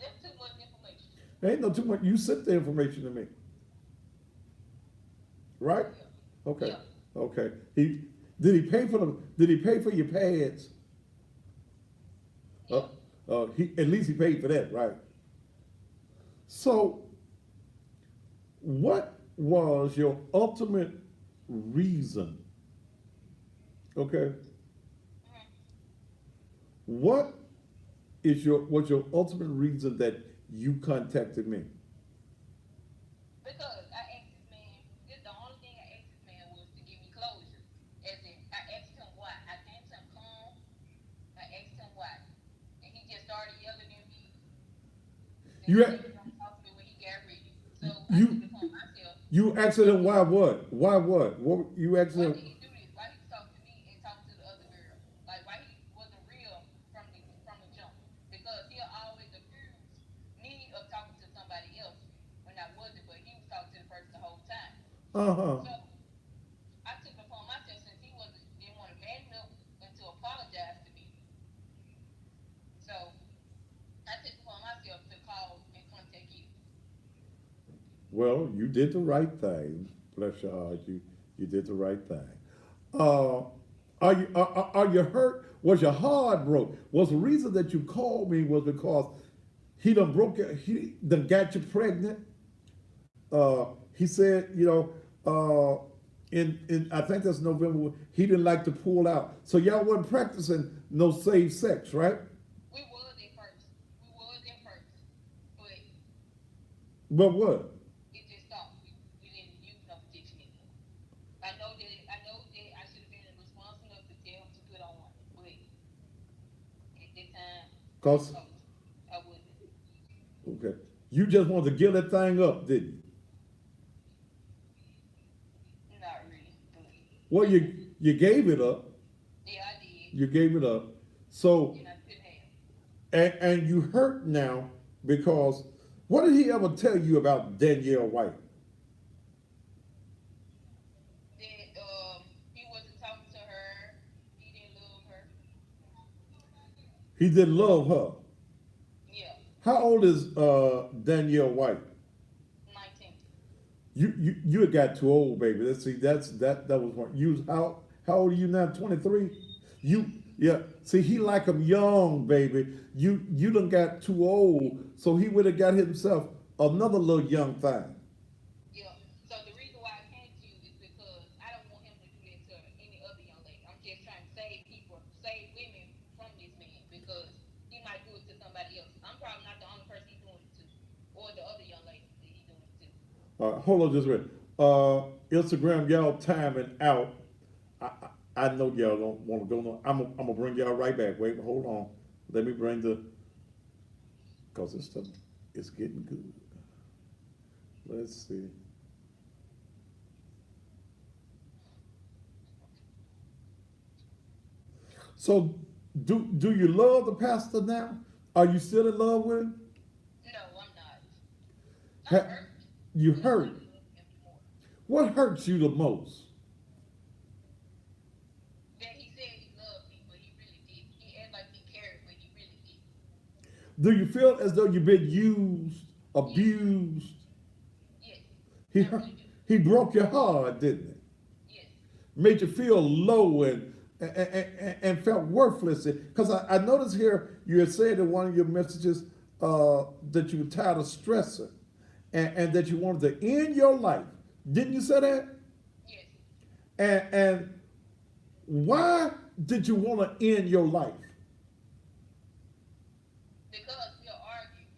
That's too much information. There ain't no too much. You sent the information to me, right? Yeah. Okay. Yeah. Okay. Did he pay for your pads? Yeah. At least he paid for that, right? So, what was your ultimate reason? Okay. What was your ultimate reason that you contacted me? Because I asked this man, the only thing I asked this man was to give me closure. As in, I asked him why. I came to him calm. I asked him why. And he just started yelling at me. You He was gonna talk to me when he got ready. So I took it upon myself. You asked him why what? Why what? What you asked Why him? did he do this? Why he talk to me and talk to the other girl? Like why he wasn't real from the jump? Because he'll always accuse me of talking to somebody else when I wasn't, but he was talking to the person the whole time. Uh-huh. So I took it upon myself since he didn't want to man enough and to apologize to me. So I took it upon myself to call and contact you. Well, you did the right thing. Bless your heart. You did the right thing. Are you hurt? Was your heart broke? Was the reason that you called me was because he done got you pregnant? He said, in I think that's November, he didn't like to pull out. So y'all wasn't practicing no safe sex, right? We was at first. But what? It just stopped. We didn't use no protection anymore. I know that I should have been responsible enough to tell him to put on one, but at that time, Cause I wasn't. okay, you just wanted to give that thing up, didn't you? Not really. But Well, you gave it up. yeah, I did. You gave it up. So And I couldn't have. and you hurt now because what did he ever tell you about Danielle White? That he wasn't talking to her. He didn't love her. He didn't love her. Yeah, How old is Danielle White? 19. You had got too old, baby. That was one. How old are you now? 23. See, he like him young, baby. You done got too old, so he would have got himself another little young thing. Yeah. So the reason why I came to you is because I don't want him to do that to any other young lady. I'm just trying to save women from this man because he might do it to somebody else. I'm probably not the only person he's doing it to, or the other young lady that he's doing it to. Hold on just a minute. Instagram, y'all timing out. I know y'all don't want to go no. I'm gonna bring y'all right back. Wait, hold on. Let me bring cause this stuff is getting good. Let's see. So, do you love the pastor now? Are you still in love with him? No, I'm not. Ha- I'm hurt. You I hurt. don't love him anymore. What hurts you the most? That he said he loved me, but he really didn't. He acted like he cared, but he really didn't. Do you feel as though you've been used, abused? Yes. He I hurt, really do. he broke your heart, didn't Yes. he? made you feel low and felt worthless. Because I noticed here you had said in one of your messages that you were tired of stressing and that you wanted to end your life. Didn't you say that? Yes. And why did you want to end your life? Because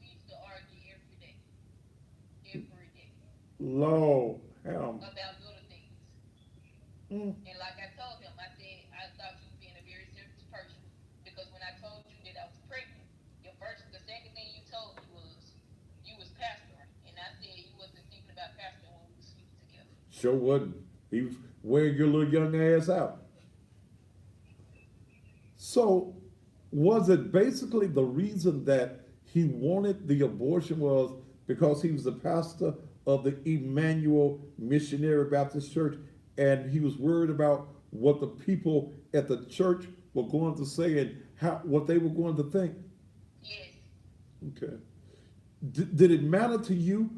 we used to argue every day. Every day. Lord, About little things. mm, And like I told him, I said, I thought you being a very serious person. Because when I told you that I was pregnant, the second thing you told me was you was pastoring. And I said you wasn't thinking about pastoring when we were sleeping together. sure wasn't. He was wearing your little young ass out. So, was it basically the reason that he wanted the abortion was because he was the pastor of the Emmanuel Missionary Baptist Church and he was worried about what the people at the church were going to say and what they were going to think? Yes. Okay. Did it matter to you?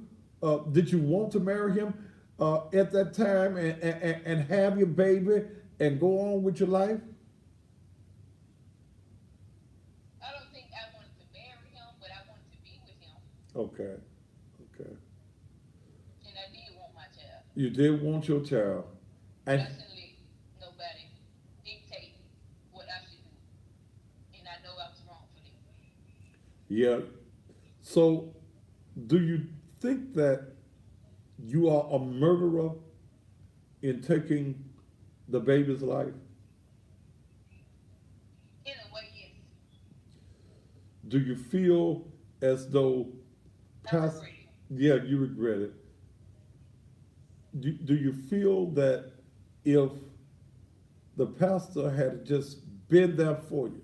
Did you want to marry him at that time and have your baby and go on with your life? I don't think I wanted to marry him, but I wanted to be with him. Okay. Okay. And I did want my child. You did want your child. But And I shouldn't let nobody dictate what I should do. And I know I was wrong for that. yeah. So do you think that you are a murderer in taking the baby's life? In a way, yes. Do you feel as though I regret it. yeah, you regret it. Do you feel that if the pastor had just been there for you,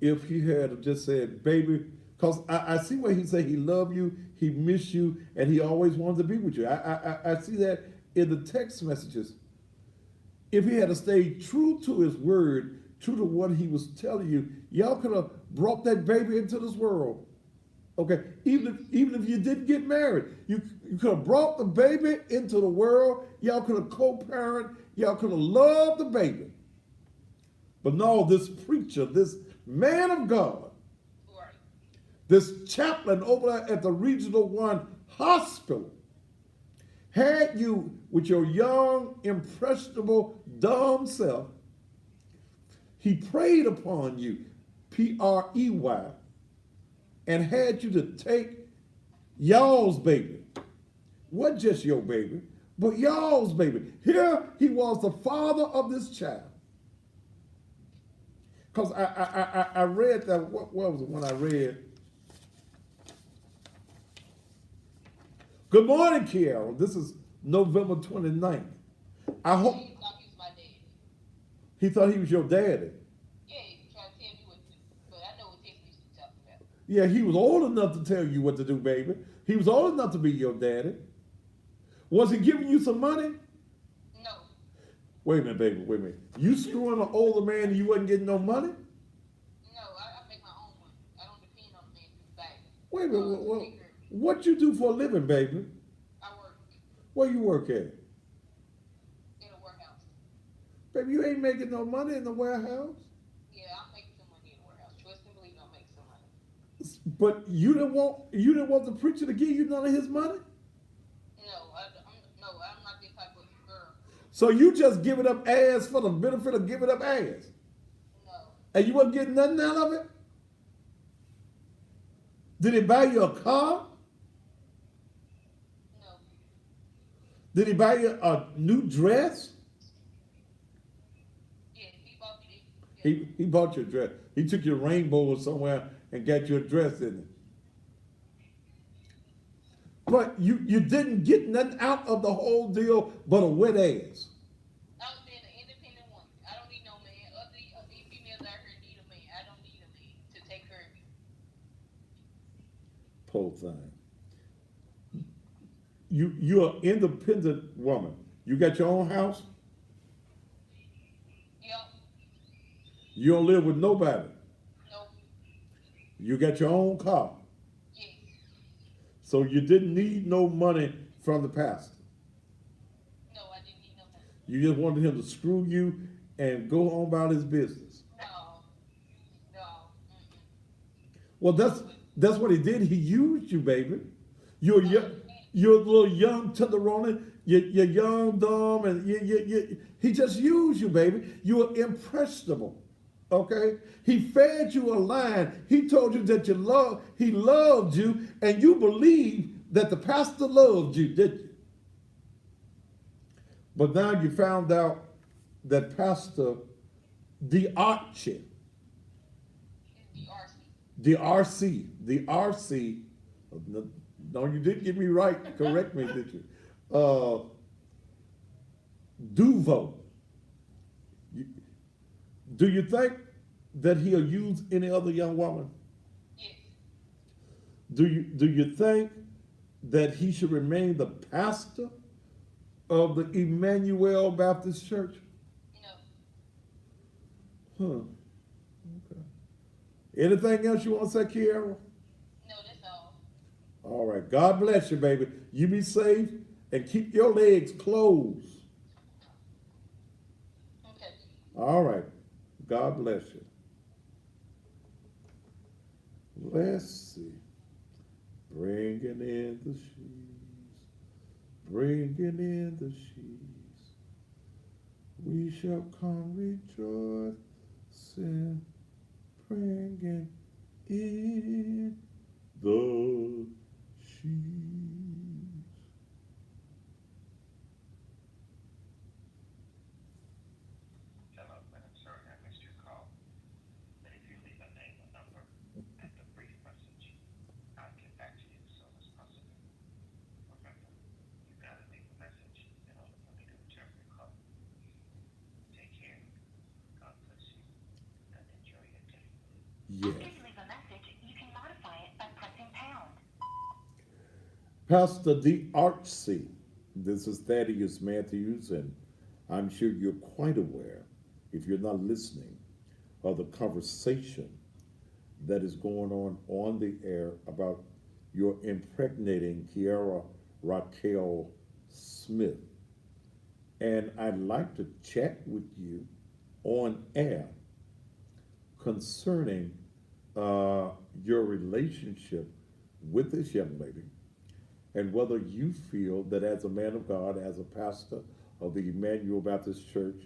if he had just said, baby, because I see where he said he loved you, he missed you, and he always wanted to be with you. I see that in the text messages. If he had stayed true to his word, true to what he was telling you, y'all could have brought that baby into this world. Okay, even if you didn't get married, you could have brought the baby into the world. Y'all could have co-parent. Y'all could have loved the baby. But no, this preacher, this man of God, Right. this chaplain over there at the Regional 1 hospital, had you with your young, impressionable, dumb self. He preyed upon you, P-R-E-Y, and had you to take y'all's baby. Wasn't just your baby, but y'all's baby. Here he was, the father of this child. Because I read that, what was it when I read? Good morning, Kiara. This is November 29th. I hope He thought he was my dad. he thought he was your daddy. Yeah, he tried to tell me what to do. But I know what text message you're talking about. Yeah, he was old enough to tell you what to do, baby. He was old enough to be your daddy. Was he giving you some money? No. Wait a minute, baby, wait a minute. You screwing an older man and you wasn't getting no money? No, I make my own money. I don't depend on the man to back. Wait a minute, what you do for a living, baby? I work Where you work at? in a warehouse. Baby, you ain't making no money in the warehouse. Yeah, I'm making some money in the warehouse. Trust and believe I'm making some money. But you didn't want the preacher to give you none of his money? No, I'm not that type of girl. So you just giving up ass for the benefit of giving up ass? No. And you wasn't getting nothing out of it? Did he buy you a car? No. Did he buy you a new dress? Yeah, he bought me this. Yeah. He bought you a dress. He took you to Rainbow or somewhere and got you a dress in it. But you didn't get nothing out of the whole deal but a wet ass. I was being an independent woman. I don't need no man. Other females out here need a man. I don't need a man to take care of me. Poor thing. You're an independent woman. You got your own house? Yep. You don't live with nobody. Nope. You got your own car. Yes. So you didn't need no money from the pastor. No, I didn't need no money. You just wanted him to screw you and go on about his business. No, no. Mm-mm. Well, that's what he did. He used you, baby. You're No, young, you're a little young tenderoni. You're young, dumb, and he just used you, baby. You were impressionable. Okay? He fed you a line. He told you that he loved you, and you believed that the pastor loved you, did you? But now you found out that Pastor the Archie, it's DRC. the RC, no, you didn't get me right. Correct me, did you? Duvo. You- Do you think that he'll use any other young woman? Yes. Do you think that he should remain the pastor of the Emmanuel Baptist Church? No. Huh. Okay. Anything else you want to say, Kiara? No, that's all. All right. God bless you, baby. You be safe and keep your legs closed. Okay. All right. God bless you. Let's see. Bringing in the sheaves. Bringing in the sheaves. We shall come rejoicing. Bringing in the sheaves. Hello, I'm sorry I missed your call. But if you leave a name, a number, and a brief message, I'll get back to you as soon as possible. Remember, you gotta leave a message in order for me to return your call. Take care. God bless you. And enjoy your day. Yes. After you leave a message, you can modify it by pressing pound. Pastor D. Archie, this is Thaddeus Matthews, and I'm sure you're quite aware, if you're not listening, of the conversation that is going on the air about your impregnating Kiara Raquel Smith. And I'd like to chat with you on air concerning your relationship with this young lady and whether you feel that as a man of God, as a pastor of the Emmanuel Baptist Church,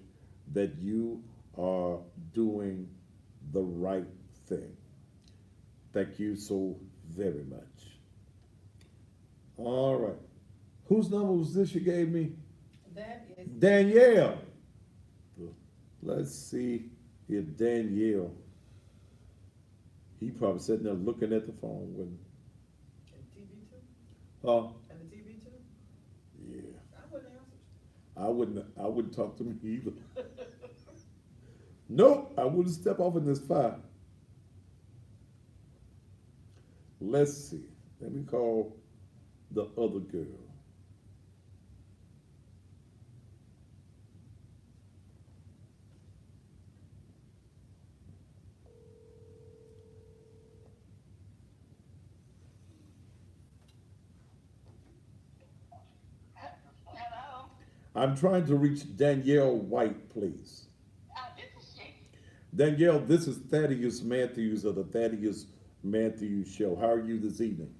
that you are doing the right thing. Thank you so very much. All right. Whose number was this you gave me? That is. Danielle. Let's see if Danielle, he probably sitting there looking at the phone with And TV too? And the TV too? yeah. I wouldn't answer. I wouldn't talk to me either. Nope, I wouldn't step off in this fire. Let's see. Let me call the other girl. Hello. I'm trying to reach Danielle White, please. This is she. Danielle, this is Thaddeus Matthews of the Thaddeus Matthews Show. How are you this evening?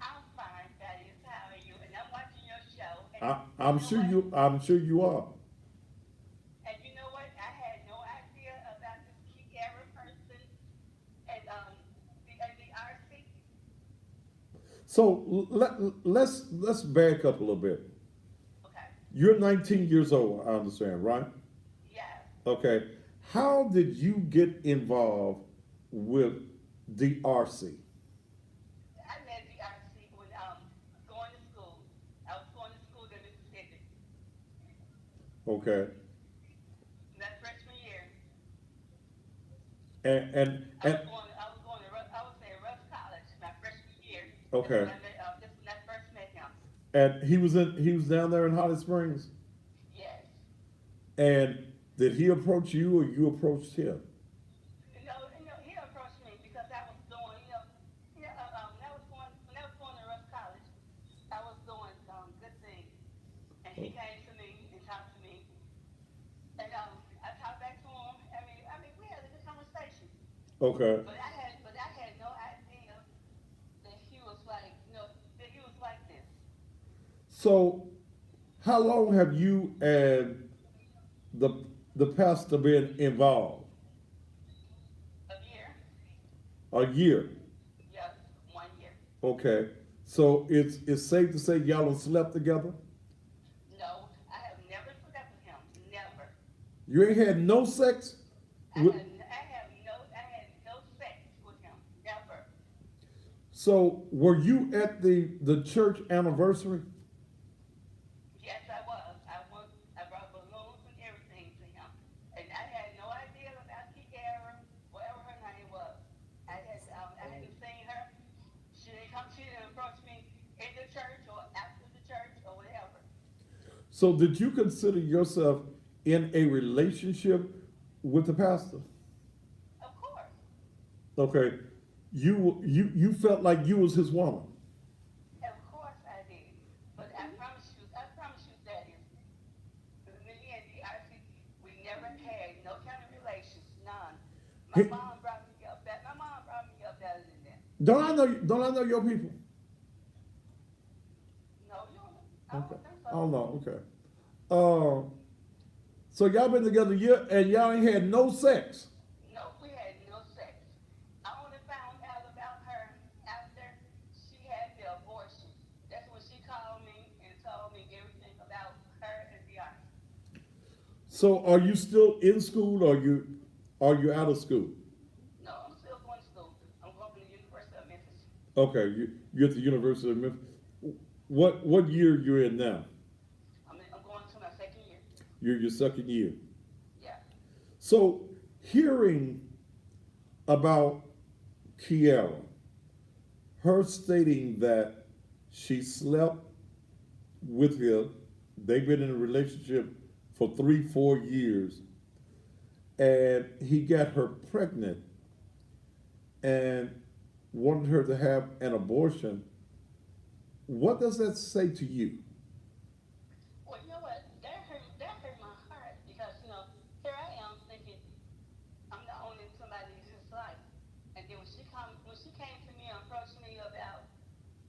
I'm fine, Thaddeus. How are you? And I'm watching your show. And I'm sure you are. And you know what? I had no idea about this Kiara person and the RC. So let's back up a little bit. Okay. You're 19 years old, I understand, right? Yes. Okay. How did you get involved with the RC? I met the RC when going to school. I was going to school in Mississippi. Okay. That freshman year. And I was going to Russ College my freshman year. Okay. This when I first met him. and he was down there in Holly Springs. Yes. And did he approach you or you approached him? He approached me because I was doing, when I was going to Russ College, I was doing good things. And he came to me and talked to me. Okay. But I had no idea that he was like, that he was like this. So, how long have you and the the pastor been involved? A year, A year. yes, 1 year. Okay. So it's safe to say y'all have slept together. No, I have never slept with him. Never. You ain't had no sex with. I had no sex with him. Never. So were you at the church anniversary? Yes, I was. I brought balloons and everything to him. And I had no idea about Kiara, whatever her name was. I hadn't seen her. She didn't approach me in the church or after the church or whatever. So did you consider yourself in a relationship with the pastor? Of course. Okay. You felt like you was his woman. Of course I did. But I promise you that is me and DRC, we never had no kind of relations, none. My He- mom brought me up that my mom brought me up better than that. don't I know your people? No, you don't. I Okay. don't think I so. don't know. Okay. So y'all been together a year and y'all ain't had no sex. No, we had no sex. I only found out about her after she had the abortion. That's when she called me and told me everything about her and Beyonce. So are you still in school or are you out of school? No, I'm still going to school. I'm going to the University of Memphis. Okay, you're at the University of Memphis. What year you're in now? I'm going to my second year. You're your second year. Yeah. So hearing about Kiara, her stating that she slept with him, they've been in a relationship for 3-4 years, and he got her pregnant and wanted her to have an abortion. What does that say to you? Well, you know what? That hurt my heart because here I am thinking I'm the only somebody in his life, and then when she came to me and approached me about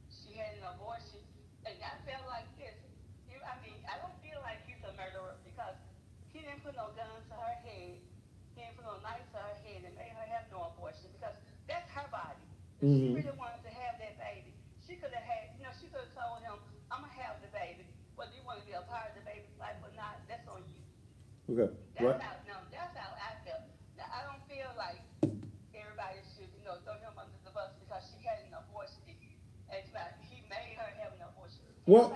she had an abortion, and I felt like this. I mean, I don't feel like he's a murderer because he didn't put no gun to her head. He didn't put no knife to her head and made her have no abortion because that's her body. If she Mm-hmm. really wanted to have that baby, she could have she could have told him, I'm going to have the baby. Whether you want to be a part of the baby's life or not, that's on you. Okay, right. That's how I feel. Now, I don't feel like everybody should, throw him under the bus because she had an abortion. And he made her have an abortion. Well,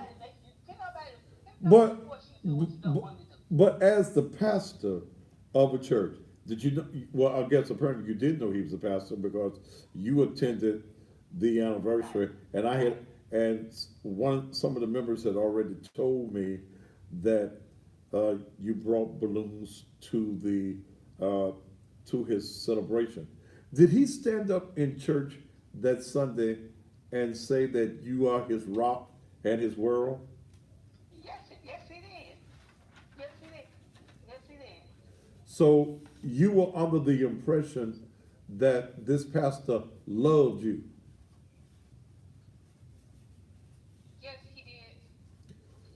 Can nobody but force you to do what you don't want to do? but as the pastor of a church, did you know? Well, I guess apparently you did know he was a pastor because you attended the anniversary, and some of the members had already told me that you brought balloons to to his celebration. Did he stand up in church that Sunday and say that you are his rock and his world? Yes, he did. Yes, he did. Yes, he did. So you were under the impression that this pastor loved you. Yes, he did.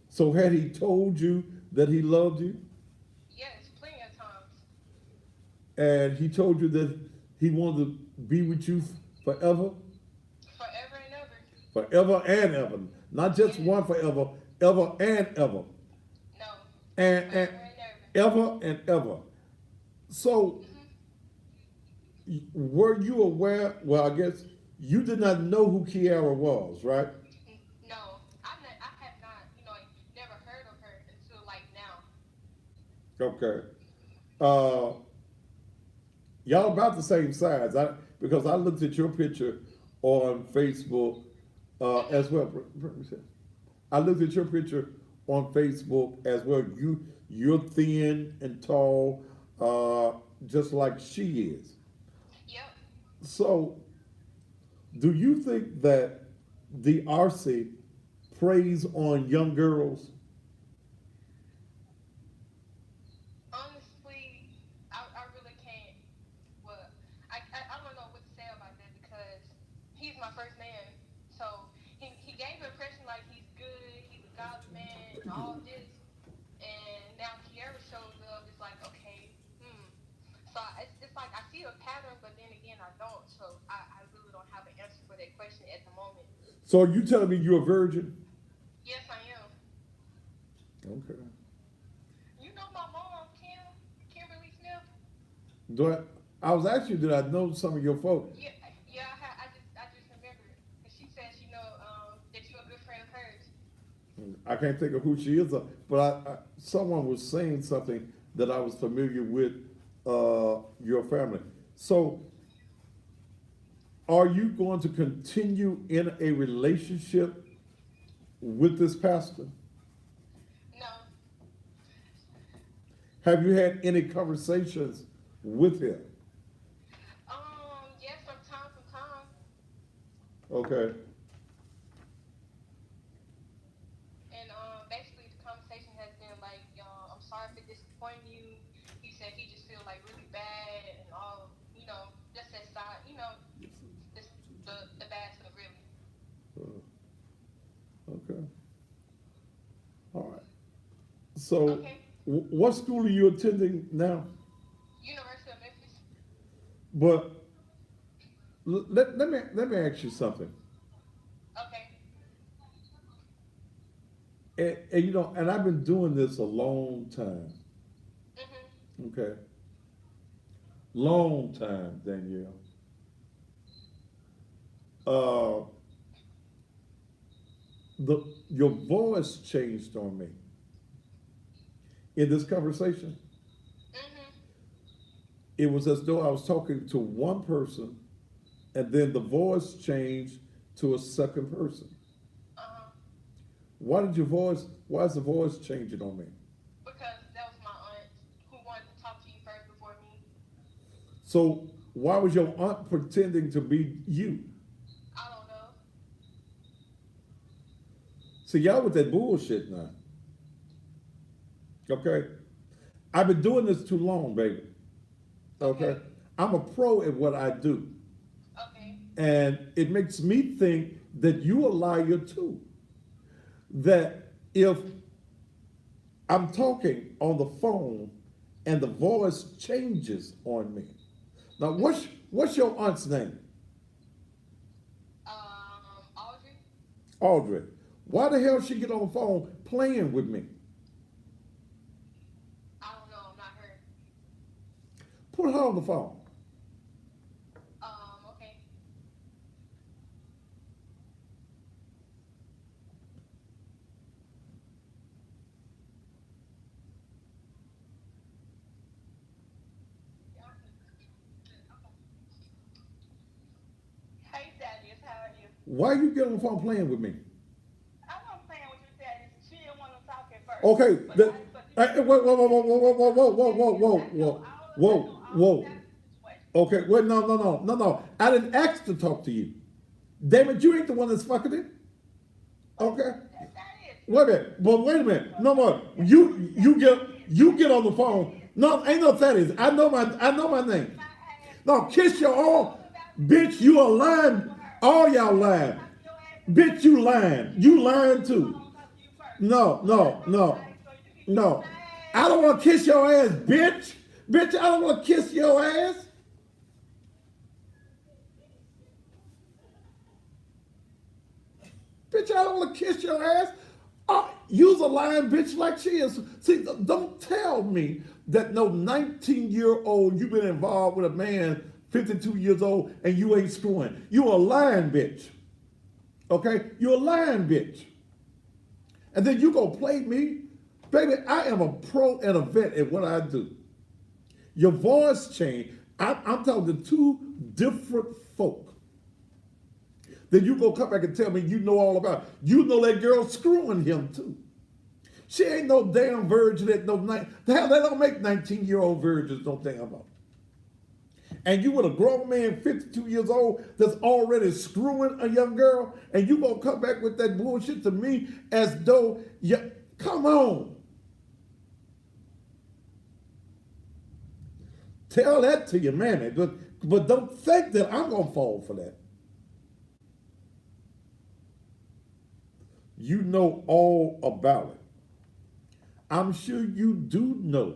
So had he told you that he loved you, Yes, plenty of times. and he told you that he wanted to be with you forever, Forever and ever. forever and ever, not just one forever, ever and ever, No. and Forever and ever. ever and ever. So were you aware? Well, I guess you did not know who Kiara was, right? No, I have not, never heard of her until like now. Okay. Y'all about the same size. Because I looked at your picture on Facebook as well. I looked at your picture on Facebook as well. You're thin and tall, just like she is. Yep. So, do you think that the RC preys on young girls? Honestly, I really can't. Well, I and all this. And now Kiara shows up. It's like, okay, So it's like I see a pattern, but then again I don't. So I really don't have an answer for that question at the moment. So you telling me you're a virgin? Yes, I am. Okay. You know my mom, Kimberly Smith. Do I was asking you, did I know some of your folks? Yeah, I just remembered. And she said she know that you're a good friend of hers. I can't think of who she is, but someone was saying something that I was familiar with your family. So, are you going to continue in a relationship with this pastor? No, Have you had any conversations with him? yes, from time to time. Okay. And basically the conversation has been like, I'm sorry for disappointing you. He said he just feel like really bad and all, just that side, this, the bad stuff really. Okay. All right. So, Okay. what school are you attending now? University of Memphis. But let me ask you something. Okay. And I've been doing this a long time. Okay. Long time, Danielle. Your voice changed on me in this conversation. It was as though I was talking to one person, and then the voice changed to a second person. Why is the voice changing on me? Because that was my aunt who wanted to talk to you first before me. So why was your aunt pretending to be you? I don't know. See, y'all with that bullshit now. Okay? I've been doing this too long, baby. Okay? I'm a pro at what I do. Okay. And it makes me think that you a liar too. That if I'm talking on the phone and the voice changes on me. Now, what's your aunt's name? Audrey. Audrey. Why the hell she get on the phone playing with me? I don't know. I'm not her. Put her on the phone. Okay. Hey, Thaddeus, how are you? Why you get on the phone playing with me? I wasn't playing with you, Thaddeus. She didn't want to talk at first. Okay. Whoa, whoa, whoa, whoa, whoa, whoa, whoa, whoa, whoa, whoa, whoa, whoa. Okay, wait, no. I didn't ask to talk to you. Damn it, you ain't the one that's fucking it. Okay. Wait a minute. But wait a minute. No more. You get on the phone. No, ain't no Thaddeus. I know my name. No, kiss your all. Bitch, you are lying. All y'all lying. Bitch, you lying. You lying too. No. I don't want to kiss your ass, bitch. Bitch, I don't want to kiss your ass. Bitch, I don't want to kiss your ass. You's a lying bitch like she is. See, don't tell me that no 19-year-old you've been involved with a man 52 years old and you ain't screwing. You a lying bitch. Okay? You a lying bitch. And then you gonna play me? Baby, I am a pro and a vet at what I do. Your voice changed. I'm talking to two different folk. Then you gonna come back and tell me you know all about it. You know that girl screwing him too. She ain't no damn virgin at no night. The hell, they don't make 19-year-old virgins no damn about. And you with a grown man, 52 years old, that's already screwing a young girl, and you gonna come back with that bullshit to me as though you come on. Tell that to your mammy, but don't think that I'm gonna fall for that. You know all about it. I'm sure you do know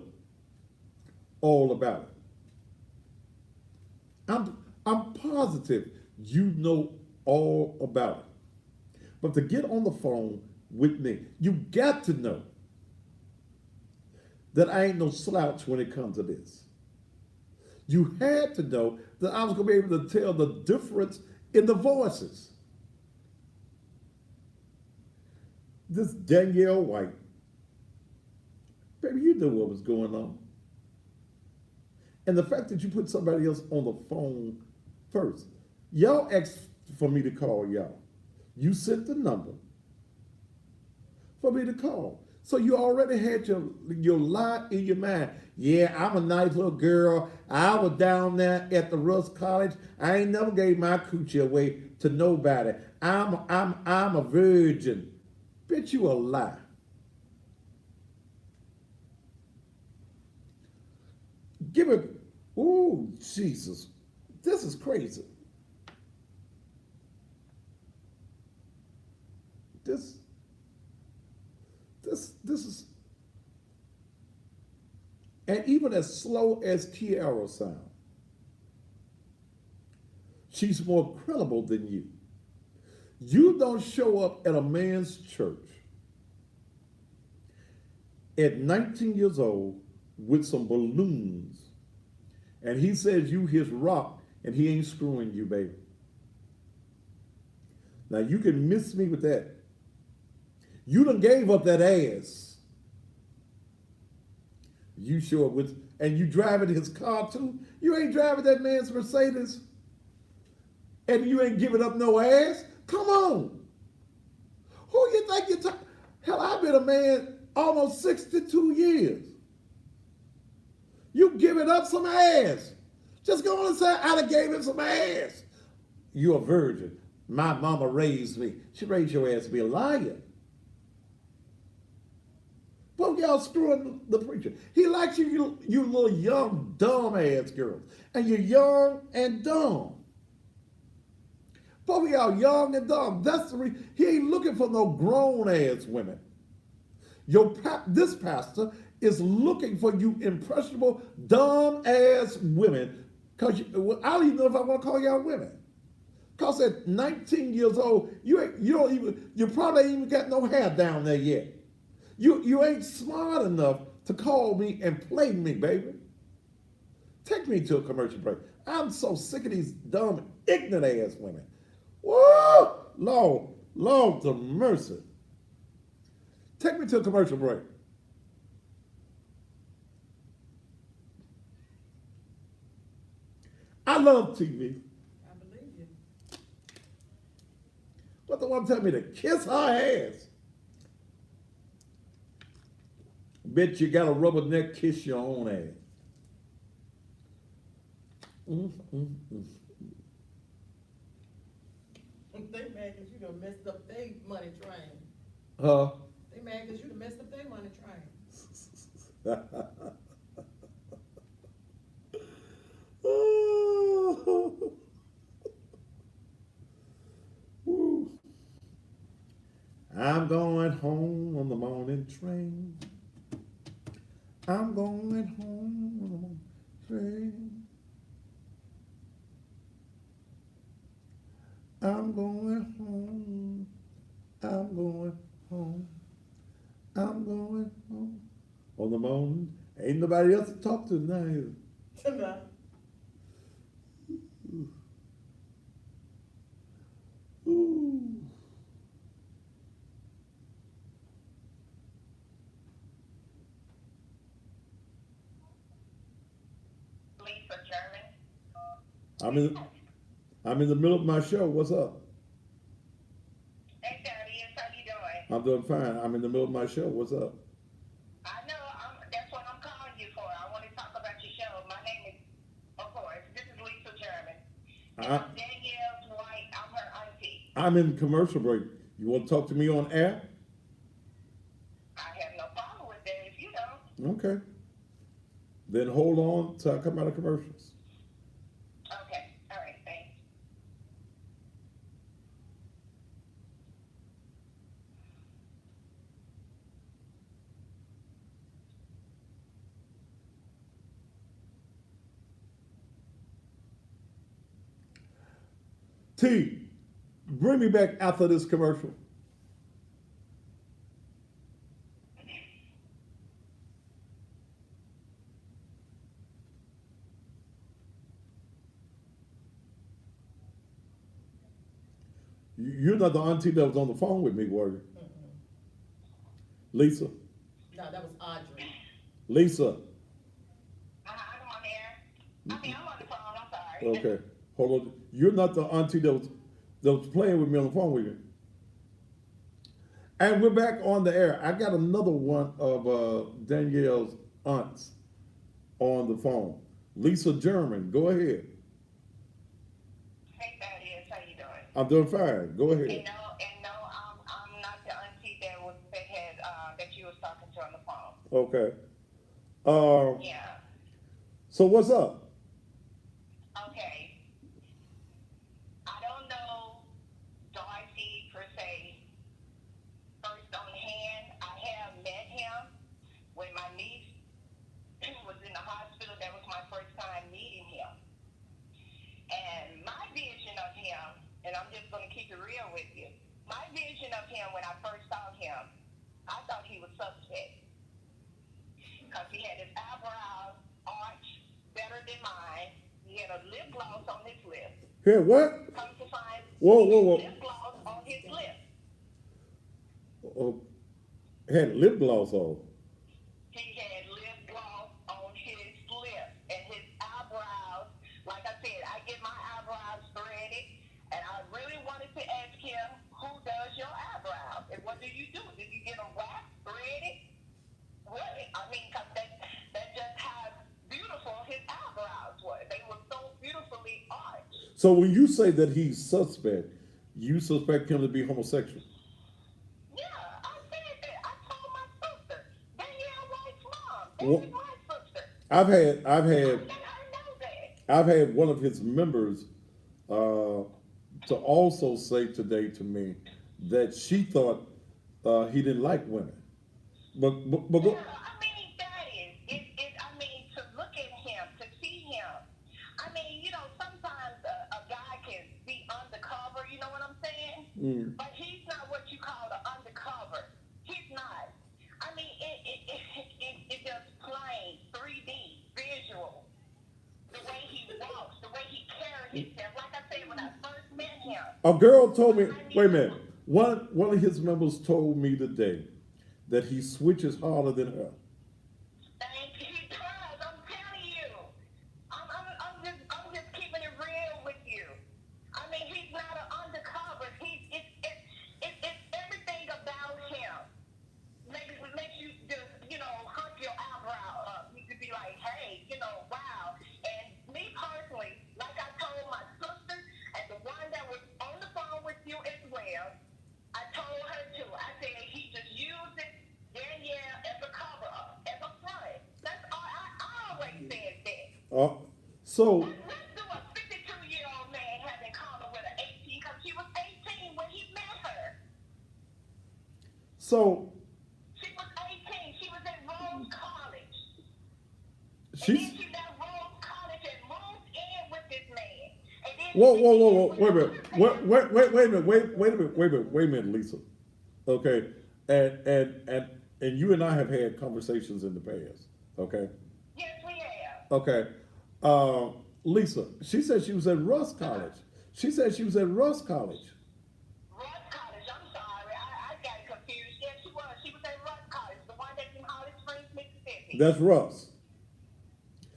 all about it. I'm positive you know all about it. But to get on the phone with me, you got to know that I ain't no slouch when it comes to this. You had to know that I was going to be able to tell the difference in the voices. This Danielle White, baby, you knew what was going on. And the fact that you put somebody else on the phone first, y'all asked for me to call y'all. You sent the number for me to call. So you already had your lie in your mind. Yeah, I'm a nice little girl. I was down there at the Russ College. I ain't never gave my coochie away to nobody. I'm a virgin. Bitch, you a lie. Give it. Ooh, Jesus. This is crazy. This is, and even as slow as Kiara sounds, she's more credible than you. You don't show up at a man's church at 19 years old with some balloons, and he says you his rock, and he ain't screwing you, baby. Now you can miss me with that. You done gave up that ass. You show up with, and you driving his car too. You ain't driving that man's Mercedes, and you ain't giving up no ass. Come on. Who you think you're talking? Hell, I've been a man almost 62 years. You giving up some ass. Just go on and say, I done gave him some ass. You're a virgin. My mama raised me. She raised your ass to be a liar. Both y'all screwing the preacher. He likes you little young, dumb ass girls. And you're young and dumb. Both of y'all young and dumb. That's the reason. He ain't looking for no grown ass women. This pastor is looking for you impressionable, dumb ass women. Cause I don't even know if I want to call y'all women. Cause at 19 years old, you probably ain't even got no hair down there yet. You ain't smart enough to call me and play me, baby. Take me to a commercial break. I'm so sick of these dumb, ignorant ass women. Whoa! Lord to mercy. Take me to a commercial break. I love TV. I believe you. But the one tell me to kiss her ass. Bet you got a rubber neck kiss your own ass. They mad because you done messed up their money train. Huh? They mad because you done messed up their money train. Woo. I'm going home on the morning train. I'm going home on the morning train. I'm going home. I'm going home. I'm going home. On the morning. Ain't nobody else to talk to now. No. Ooh. Lisa German. I'm in the middle of my show. What's up? Hey, Thaddeus, how you doing? I'm doing fine. I'm in the middle of my show. What's up? I know, that's what I'm calling you for. I want to talk about your show. My name is, of course, this is Lisa German. And I'm Danielle White. I'm her auntie. I'm in commercial break. You want to talk to me on air? I have no problem with that if you don't. Okay. Then hold on till I come out of commercials. Okay, all right, thanks. T, bring me back after this commercial. You're not the auntie that was on the phone with me, were you? Lisa. No, that was Audrey. Lisa. I'm on there. I mean, I'm on the phone. I'm sorry. Okay. Hold on. You're not the auntie that was playing with me on the phone with you. And we're back on the air. I got another one of Danielle's aunts on the phone. Lisa German. Go ahead. Hey, Thaddeus, how you doing? I'm doing fine. Go ahead. And no, I'm not the auntie that you was talking to on the phone. Okay. Yeah. So what's up? Okay. I don't know Darcy per se first on hand. I have met him when my niece was in the hospital. That was my first time meeting him. And my vision of him, and I'm just going to keep it real with you. My vision of him when I first saw him, I thought he was suspect. Because he had his eyebrows arched better than mine. He had a lip gloss on his lip. Here, what? Come to find Whoa. lip gloss on his lip. Oh, had lip gloss on. He had lip gloss on his lip. And his eyebrows, like I said, I get my eyebrows threaded. And I really wanted to ask him, who does your eyebrows? And what do you do? Did you get them waxed, threaded? What? I mean, because that's just how beautiful his eyebrows were. They were so beautifully arched. So when you say that he's suspect, you suspect him to be homosexual? Yeah, I said that. I told my sister. Danielle White's mom. That's my sister. I've Let her know that. I've had one of his members to also say today to me that she thought he didn't like women. But Yeah, I mean, that is. I mean, to look at him, to see him. I mean, you know, sometimes a guy can be undercover, you know what I'm saying? But he's not what you call the undercover. He's not. I mean, it just plain 3D, visual. The way he walks, the way he carries himself. Like I said, when I first met him. a girl told me, wait a minute, one of his members told me today that he switches harder than her. Thank you. He does. I'm telling you. I'm just keeping it real with you. I mean, he's not an undercover. It's everything about him. Makes you just, you know, huck your eyebrow up. You could be like, hey, you know, wow. And me personally, like I told my sister and the one that was on the phone with you as well, I told her too. I said he just uses Danielle as a cover up, as a front. That's all. I always said that. So Let's do a 52-year-old man having common with an 18, because she was 18 when he met her. so She was 18. She was at Rose College. And she's then she left Rose College and moved in with this man. And then whoa, wait a minute, wait a minute, Lisa. Okay, and you and I have had conversations in the past. Okay. Yes, we have. Okay. Lisa, she said she was at Russ College. She said she was at Russ College. Russ College. I'm sorry. I got confused. Yes, she was. She was at Russ College, the one that's in Holly Springs, Mississippi. That's Russ.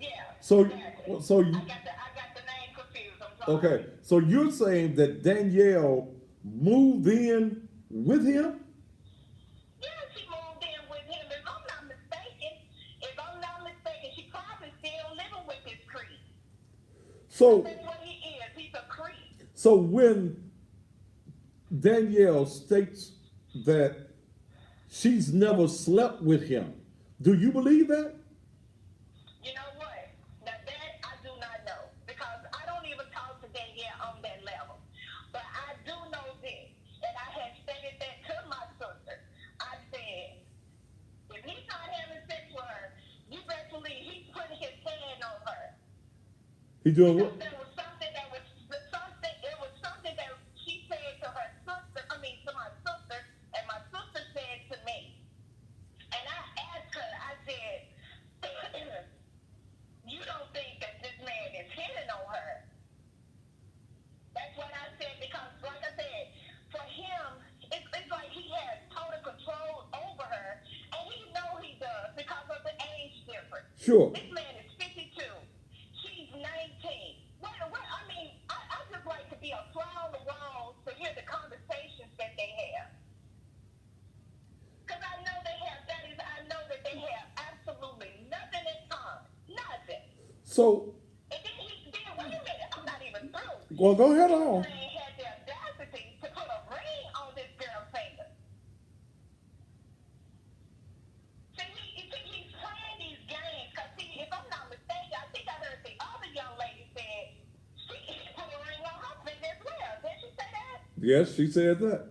Yeah. So, exactly. so I you, got the name confused. I'm sorry. okay. So you're saying that Danielle moved in with him? Yeah, she moved in with him. If I'm not mistaken, she probably still living with this creep. So, That's what he is. He's a creep. so when Danielle states that she's never slept with him, do you believe that? You know what? Now that I do not know, because I don't even talk to Danielle on that level. But I do know this, and I had stated that to my sister. I said, if he's not having sex with her, you best believe he's putting his hand on her. He doing what? There was something Sure. This man is 52. She's 19. I mean, I just like to be a fly on the wall to hear the conversations that they have. Because I know they have, I know that they have absolutely nothing in common. Nothing. So, And then wait a minute, I'm not even through. well, go ahead This on. man had the audacity to put a ring on this girl's finger. He's playing these games. Because, if I'm not mistaken, I think I heard the other young lady said she put a ring on her finger as well. Didn't she say that? Yes, she said that.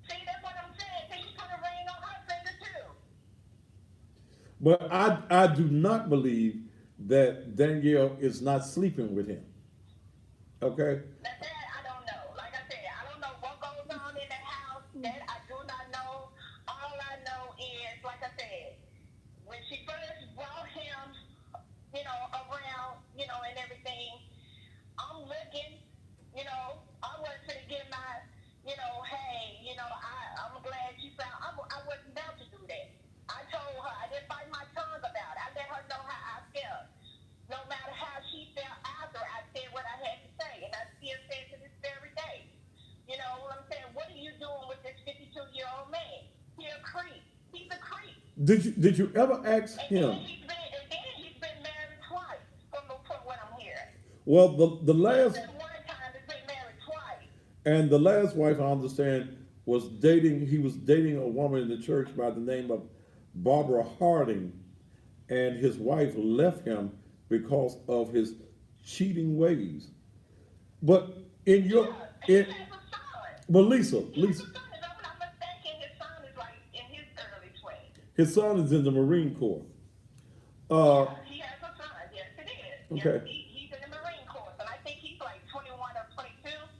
See, that's what I'm saying. So she put a ring on her finger too. But I do not believe that Danielle is not sleeping with him. Okay? That I don't know. Like I said, I don't know what goes on in that house. That I do not know. All I know is, like I said, when she first brought him, around, and everything, I'm looking, I wasn't gonna get my, hey, I'm glad you found. I wasn't about to do that. I told her I didn't bite my tongue about it. I let her know how I felt. No matter how she felt after I said what I had to say, and I still say to this very day. You know what I'm saying? What are you doing with this 52-year-old man? He's a creep. He's a creep. Did you ever ask And him? then he's been married twice, from what I'm hearing. Well, the last One time he's been married twice. and the last wife, I understand, was dating. He was dating a woman in the church by the name of Barbara Harding, and his wife left him because of his cheating ways. But in your, He in, has a son. but Lisa, His son is, if I'm not mistaken, his son is like in his early 20s. his son is in the Marine Corps. He has a son. Yes, it is. Okay. Yes, he's in the Marine Corps, and I think he's like 21 or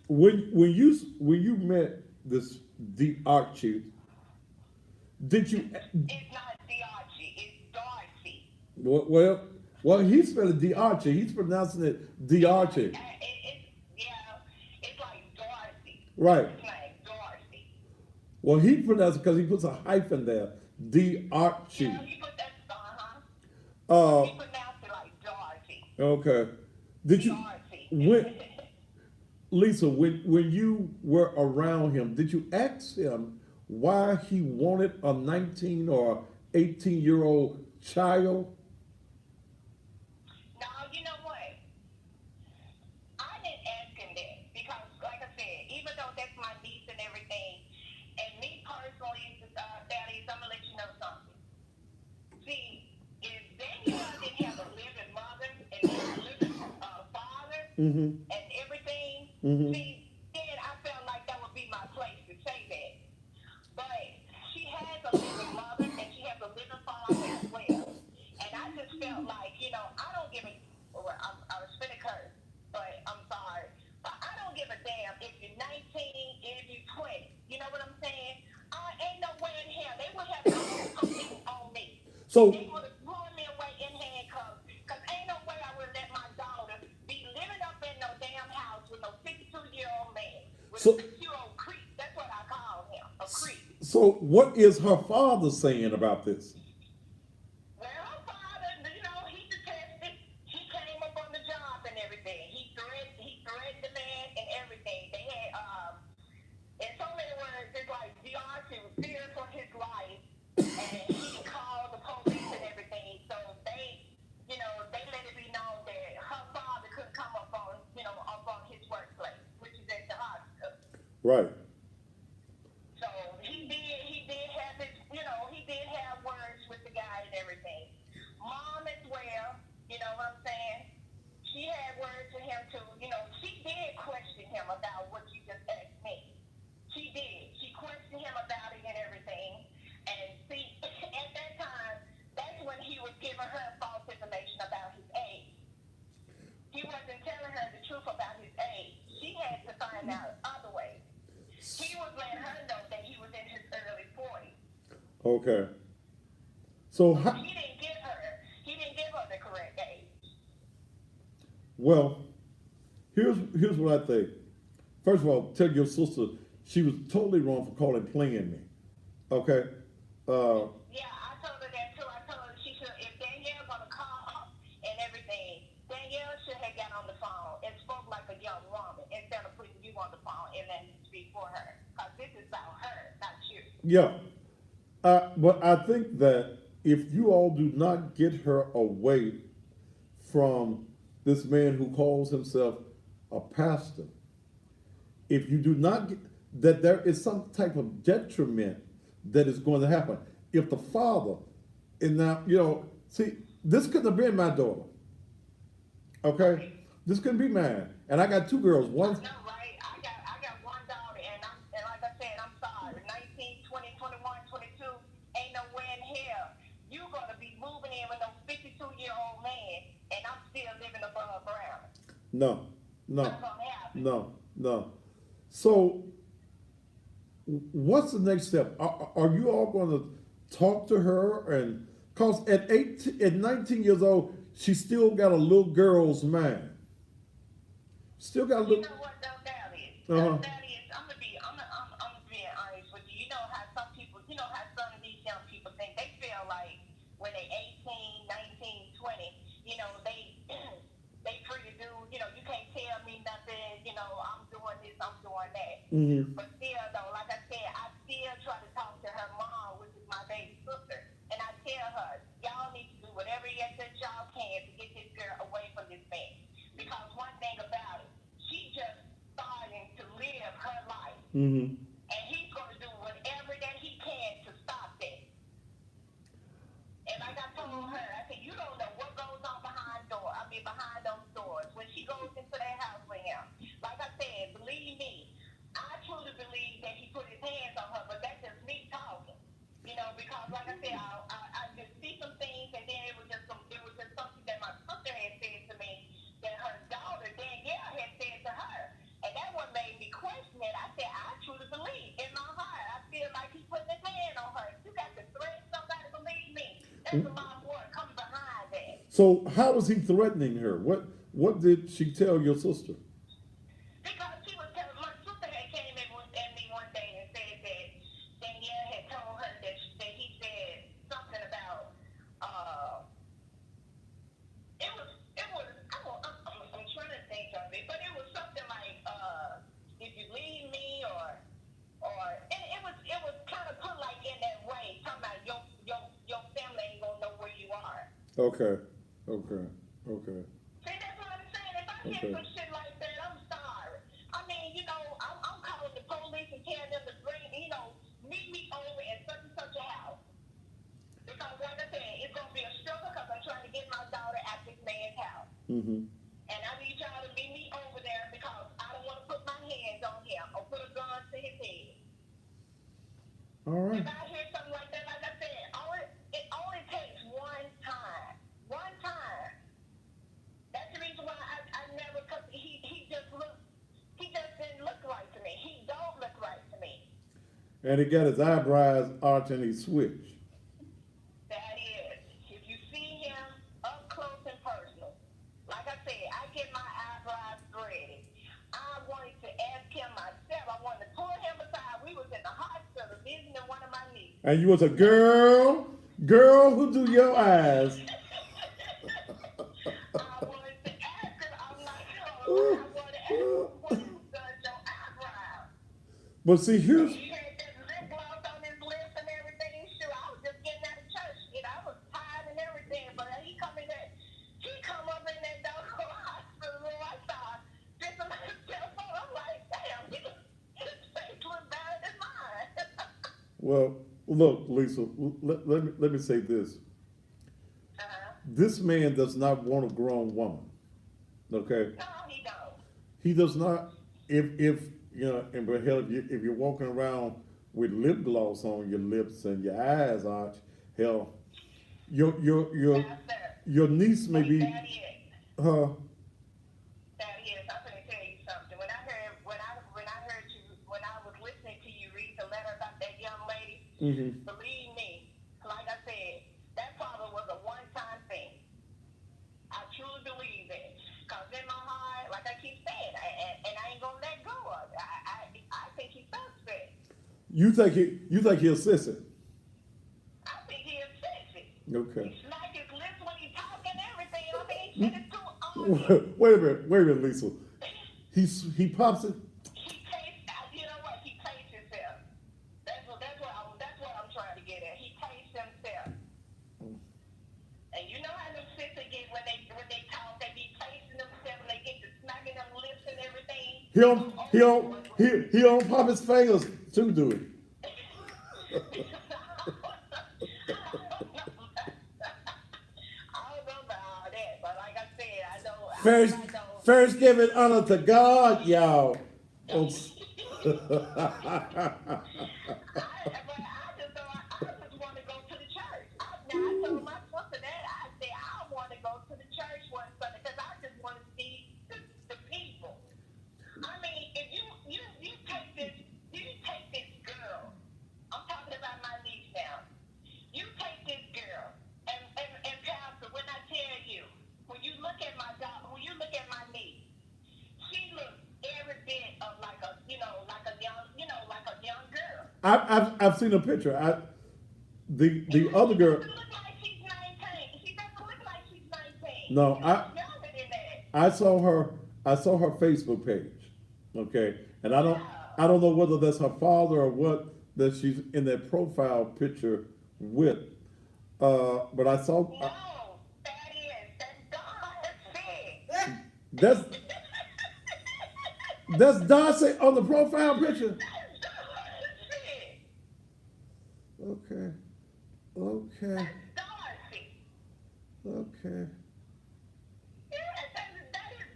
22. When you met this D Archie, did you? It's not D'Archie, it's Darcy. Well, he's spelling D Archie. He's pronouncing it D Archie. It's like Darcy. Right. His name, Darcy. Well, he pronounced it because he puts a hyphen there. D Archie. Yeah, he put that, he pronounced it like Darcy. Okay. Did you Darcy. when Lisa, when you were around him, did you ask him why he wanted a 19 or 18-year-old child? No, you know what? I didn't ask him that because, like I said, even though that's my niece and everything, and me personally, Daddy, I'm gonna let you know something. See, if Danielle didn't have a living mother and a living father Mm-hmm. and everything, Mm-hmm. see, then I felt like that would be my place to say that. But she has a living mother and she has a living father as well. And I just felt like, I don't give a, I was finna curse, but I'm sorry. But I don't give a damn if you're 19, if you're 20. You know what I'm saying? Ain't no way in hell. They would have called police on me. So They would have pulled me away in handcuffs. Because ain't no way I would let my daughter be living up in no damn house with no 52-year-old man. With So- a 6-year-old creep. That's what I call him, a creep. so what is her father saying about this? Well, her father, he detested. He came up on the job and everything. He threatened the man and everything. They had, in so many words, it's like D'Arcy was fearing for his life, and he called the police and everything. So they let it be known that her father couldn't come up on his workplace, which is at the hospital. Right. So he did have his, he did have words with the guy and everything. Mom as well, you know what I'm saying? She had words with him too. She did question him about what you just asked me. She did. She questioned him about it and everything. And see, at that time, that's when he was giving her false information about his age. He wasn't telling her the truth about his age. She had to find out other ways. He was letting her know that he was in his early 40s. Okay. So how, He didn't give her the correct age. well, here's what I think. First of all, tell your sister she was totally wrong for calling playing me. Okay. Yeah, I told her that too. I told her she should, if Danielle on the phone and let me speak for her. Because this is about her, not you. Yeah. But I think that if you all do not get her away from this man who calls himself a pastor, if you do not get that, there is some type of detriment that is going to happen. If the father, and now, see, this couldn't have been my daughter. Okay? This couldn't be mine. And I got two girls. One, No, right? I got one daughter, and like I said, I'm sorry. 19, 20, 21, 22, ain't no way in hell you gonna be moving in with no 52-year-old man, and I'm still living above ground. no, no, Not gonna happen. no. So, what's the next step? Are you all going to talk to her? And cause at 19 years old, she still got a little girl's mind. Still got a You little. know what though, that is? Uh-huh. That is, I'm gonna be honest with you. You know how some people, how some of these young people think. They feel like when they 18, 19, 20, they free to do, you can't tell me nothing, I'm doing this, I'm doing that. Mm-hmm. But still though, like I said, I still try to talk to her mom, which is my baby sister. And I tell her, y'all need to do whatever that y'all can to get this girl away from this man. Because one thing about it, she just starting to live her life. Mm-hmm. And he's going to do whatever that he can to stop that. And like I told her, I said, you don't know what goes on behind those doors. When she goes into that house with him, like I said, believe me, I truly believe that he put his hands on her, but that's just me talking. Because like I said, I just see some things, and then it was just something that my sister had said to me that her daughter Danielle had said to her, and that one made me question it. I said, I truly believe in my heart. I feel like he's putting his hand on her. You got to threaten somebody, believe me. That's a lot more coming behind that. So how was he threatening her? What did she tell your sister? Because she was telling, my sister had came in at me one day and said that Danielle had told her that he said something about, I'm trying to think of it, but it was something like, if you leave me and it was kind of put like in that way, talking about your family ain't gonna know where you are. Okay. See, that's what I'm saying. If I hear Okay. some shit like that, I'm sorry. I mean, I'm calling the police and telling them to bring, meet me over at such and such a house. Because like I said, it's gonna be a struggle because I'm trying to get my daughter at this man's house. Mm-hmm. And I need y'all to meet me over there because I don't want to put my hands on him or put a gun to his head. All right. If I hear something like that, like I said, it only takes one time. One time. That's the reason why I never, because he just didn't look right to me. He don't look right to me. And he got his eyebrows arched and he switched. That is, if you see him up close and personal, like I said, I get my eyebrows threaded. I wanted to ask him myself. I wanted to pull him aside. We was in the hospital visiting one of my nieces. And you was a girl who do your eyes. I wanted to ask her. I'm like, I wanted to ask her what you done your eyebrows. But see, here's He had that lip gloss on his lips and everything. Sure, I was just getting out of church. I was tired and everything. But he come up in that dog hospital room. I saw this on his cell phone. I'm like, damn, his face look better than mine. well, look, Lisa. Let me say this. This man does not want a grown woman. Okay. No, he don't. He does not. If but hell, if you're walking around with lip gloss on your lips and your eyes arched, hell, your Yes, sir. your niece may be. That is. That is. I'm going to tell you something. When I was listening to you read the letter about that young lady, Mm-hmm. believe me, like I said, that probably was a one-time thing. I truly believe it. Because in my heart, like I keep saying, and I ain't going to let go of it. I think he's suspect. You think he'll assist it? I think he's sexy. Okay. He smack his lips when he's talking everything. I mean, shit is too obvious. Wait a minute, Lisa. He pops it. He don't pop his fingers to do it. I don't know about all that, but like I said, I know. First, I know. first giving honor to God, y'all. Oops. But I just want to go to the church. Now I told my sister that I said I want to go to the church one Sunday because I just want to see the people. I mean, if you take this girl. I'm talking about my niece now. You take this girl and Pastor. When I tell you, when you look at my daughter, when you look at my niece, she looks every bit of like a young girl. I've seen a picture. The other girl. She doesn't look like she's 19. She doesn't look like she's 19. No, She looks younger than that. I saw her Facebook page. Okay, and I don't know whether that's her father or what that she's in that profile picture with. But I saw No, that's that's that's Darcy on the profile picture. Okay, okay, Darcy. okay. Yeah, that is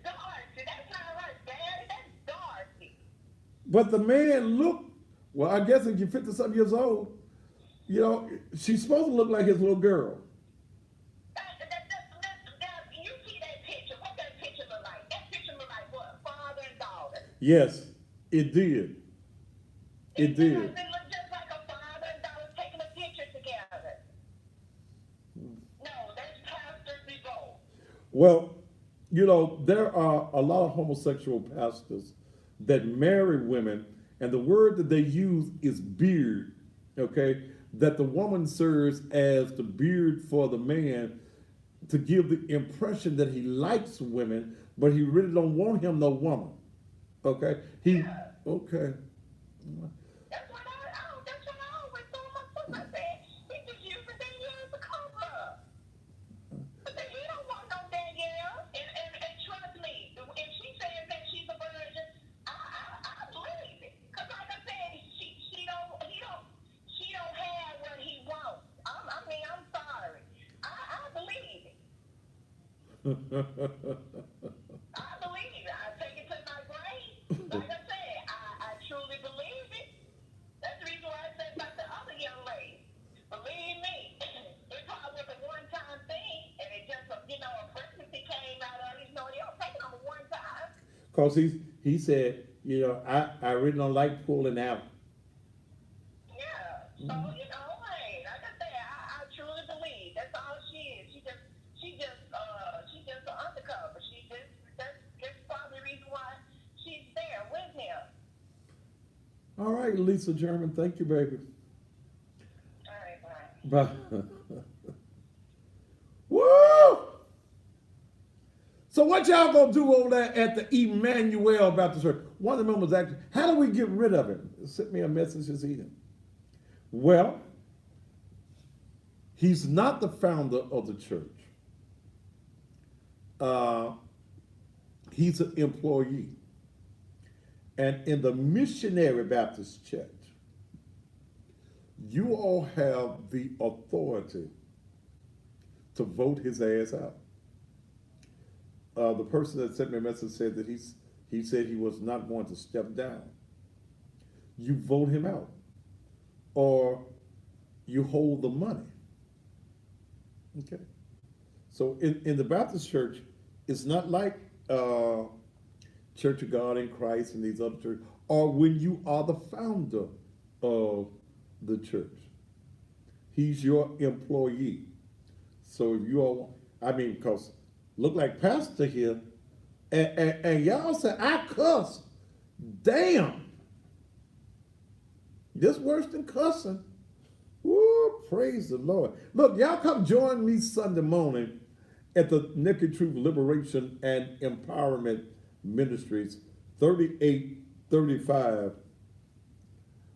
Darcy. That's not her dad. That's Darcy. But the man looked, well, I guess if you're 50-something years old, you know, she's supposed to look like his little girl. You see that picture? What that picture look like? That picture look like what? Father and daughter. Yes, it did. It did. It look just like a father and daughter taking a picture together. No, that's Pastor Devoe. Well, you know, there are a lot of homosexual pastors that marry women, and the word that they use is beard, okay? That the woman serves as the beard for the man to give the impression that he likes women, but he really don't want him no woman, okay? Okay. That's what I always told my son. I said, he just using Danielle as a cover up. I said, he don't want no Danielle. And trust me, if she says that she's a virgin, I believe it. Because like I said, she don't have what he wants. I'm sorry. I believe it. I believe it. I take it to my grave. Like I said, I truly believe it. That's the reason why I said about the other young lady. Believe me, it probably was a one-time thing, and it just, a pregnancy came out of it. They don't take it on a one-time. Because he said, you know, I really don't like pulling out. Yeah. So, hey, like I said, I truly believe that's all she is. She just an undercover. That's probably the reason why she's there with him. All right, Lisa German, thank you, baby. All right, bye. Bye. Woo! So what y'all gonna do over there at the Emmanuel Baptist Church? One of the members actually, how do we get rid of him? Sent me a message this evening. Well, he's not the founder of the church. He's an employee. And in the Missionary Baptist Church, you all have the authority to vote his ass out. The person that sent me a message said that he said he was not going to step down. You vote him out, or you hold the money. Okay. So in the Baptist church, it's not like Church of God in Christ and these other churches, or when you are the founder of the church. He's your employee. So if you all, because look like pastor here, and y'all say I cuss. Damn. This worse than cussing. Woo, praise the Lord. Look, y'all come join me Sunday morning at the Naked Truth Liberation and Empowerment Ministries, 3835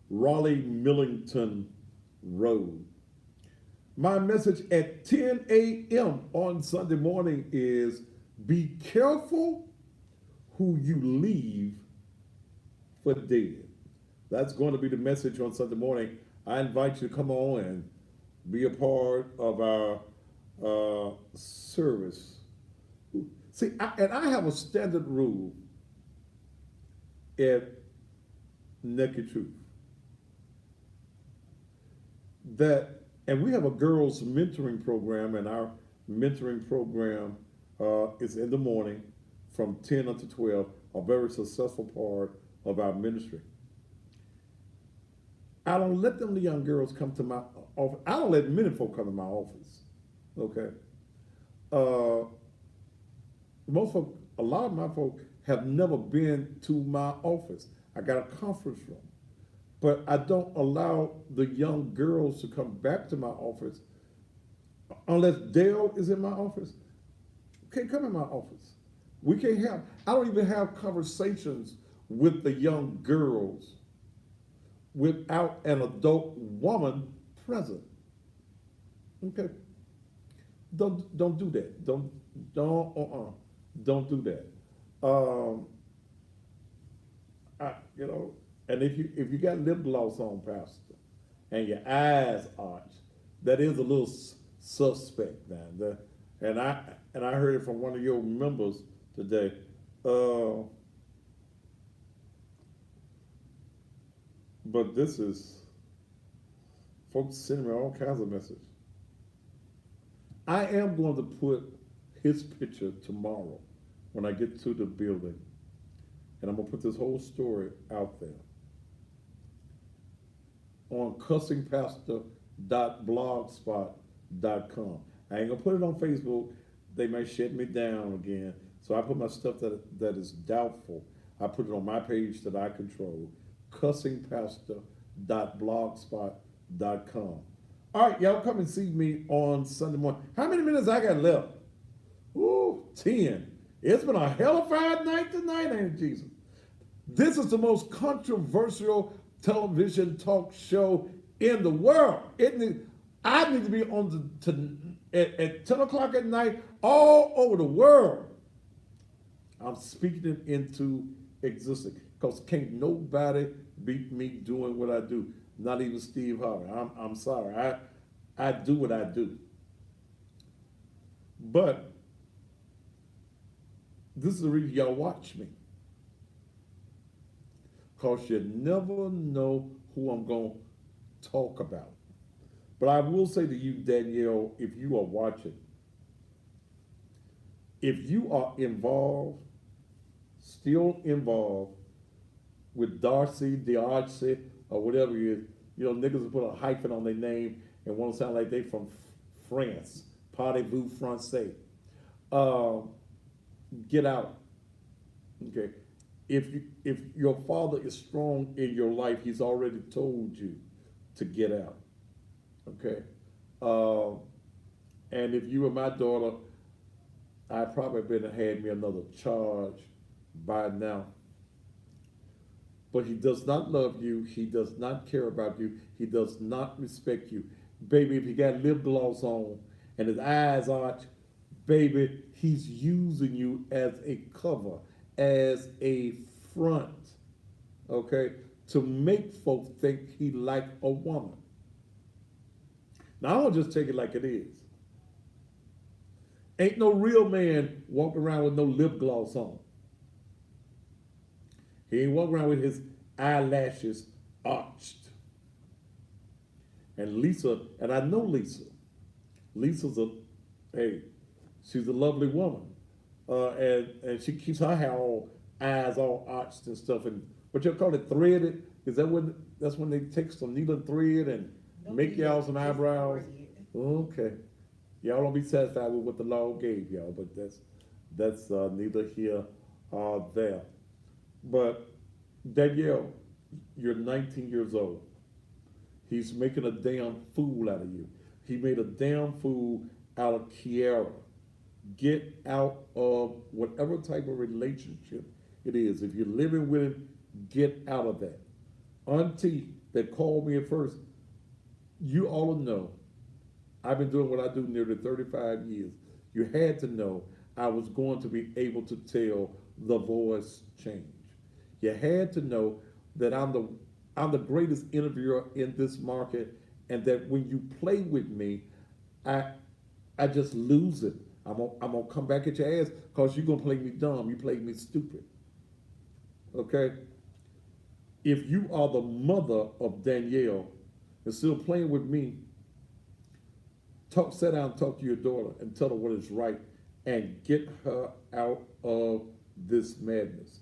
Raleigh Millington Road. My message at 10 a.m. on Sunday morning is be careful who you leave for dead. That's going to be the message on Sunday morning. I invite you to come on and be a part of our service. See, and I have a standard rule at Naked Truth that, and we have a girls mentoring program, and our mentoring program is in the morning from 10 until 12, a very successful part of our ministry. I don't let them young girls come to my office. I don't let many folk come to my office. Okay. Most folk, a lot of my folk have never been to my office. I got a conference room, but I don't allow the young girls to come back to my office unless Dale is in my office. Can't come in my office. We can't have. I don't even have conversations with the young girls without an adult woman present. Okay. Don't do that. Don't do that. And if you got lip gloss on, Pastor, and your eyes arched, that is a little suspect, man. And I heard it from one of your members today. But this is folks sending me all kinds of messages. I am going to put his picture tomorrow when I get to the building, and I'm gonna put this whole story out there on cussingpastor.blogspot.com. I ain't gonna put it on Facebook. They may shut me down again. So I put my stuff that is doubtful. I put it on my page that I control, cussingpastor.blogspot.com. All right, y'all come and see me on Sunday morning. How many minutes I got left? Ooh, 10. It's been a hellified night tonight, ain't it, Jesus? This is the most controversial television talk show in the world. I need to be on at 10 o'clock at night all over the world. I'm speaking it into existence because can't nobody beat me doing what I do. Not even Steve Harvey. I'm sorry. I do what I do. But this is the reason y'all watch me. Because you never know who I'm going to talk about. But I will say to you, Danielle, if you are watching, if you are involved, still involved with Darcy, or whatever it is, niggas will put a hyphen on their name and want to sound like they from France. Parlez-vous français. Get out. Okay. If your father is strong in your life, he's already told you to get out. Okay. And if you were my daughter, I probably been had me another charge by now. But he does not love you. He does not care about you. He does not respect you. Baby, if he got lip gloss on and his eyes arch, baby, he's using you as a cover, as a front, okay, to make folks think he like a woman. Now, I won't just take it like it is. Ain't no real man walking around with no lip gloss on. He ain't walking around with his eyelashes arched. And Lisa, and I know Lisa. Lisa's she's a lovely woman. And she keeps her hair eyes all arched and stuff. And what you'll call it, threaded? Is that that's when they take some needle and thread and make y'all some eyebrows? Okay. Y'all don't be satisfied with what the law gave y'all, but that's neither here or there. But Danielle, you're 19 years old. He's making a damn fool out of you. He made a damn fool out of Kiara. Get out of whatever type of relationship it is. If you're living with him, get out of that. Auntie that called me at first, you all know I've been doing what I do nearly 35 years. You had to know I was going to be able to tell the voice change. You had to know that I'm the greatest interviewer in this market, and that when you play with me, I I just lose it. I'm gonna come back at your ass because you're gonna play me dumb. You played me stupid. Okay? If you are the mother of Danielle and still playing with me, sit down and talk to your daughter and tell her what is right and get her out of this madness.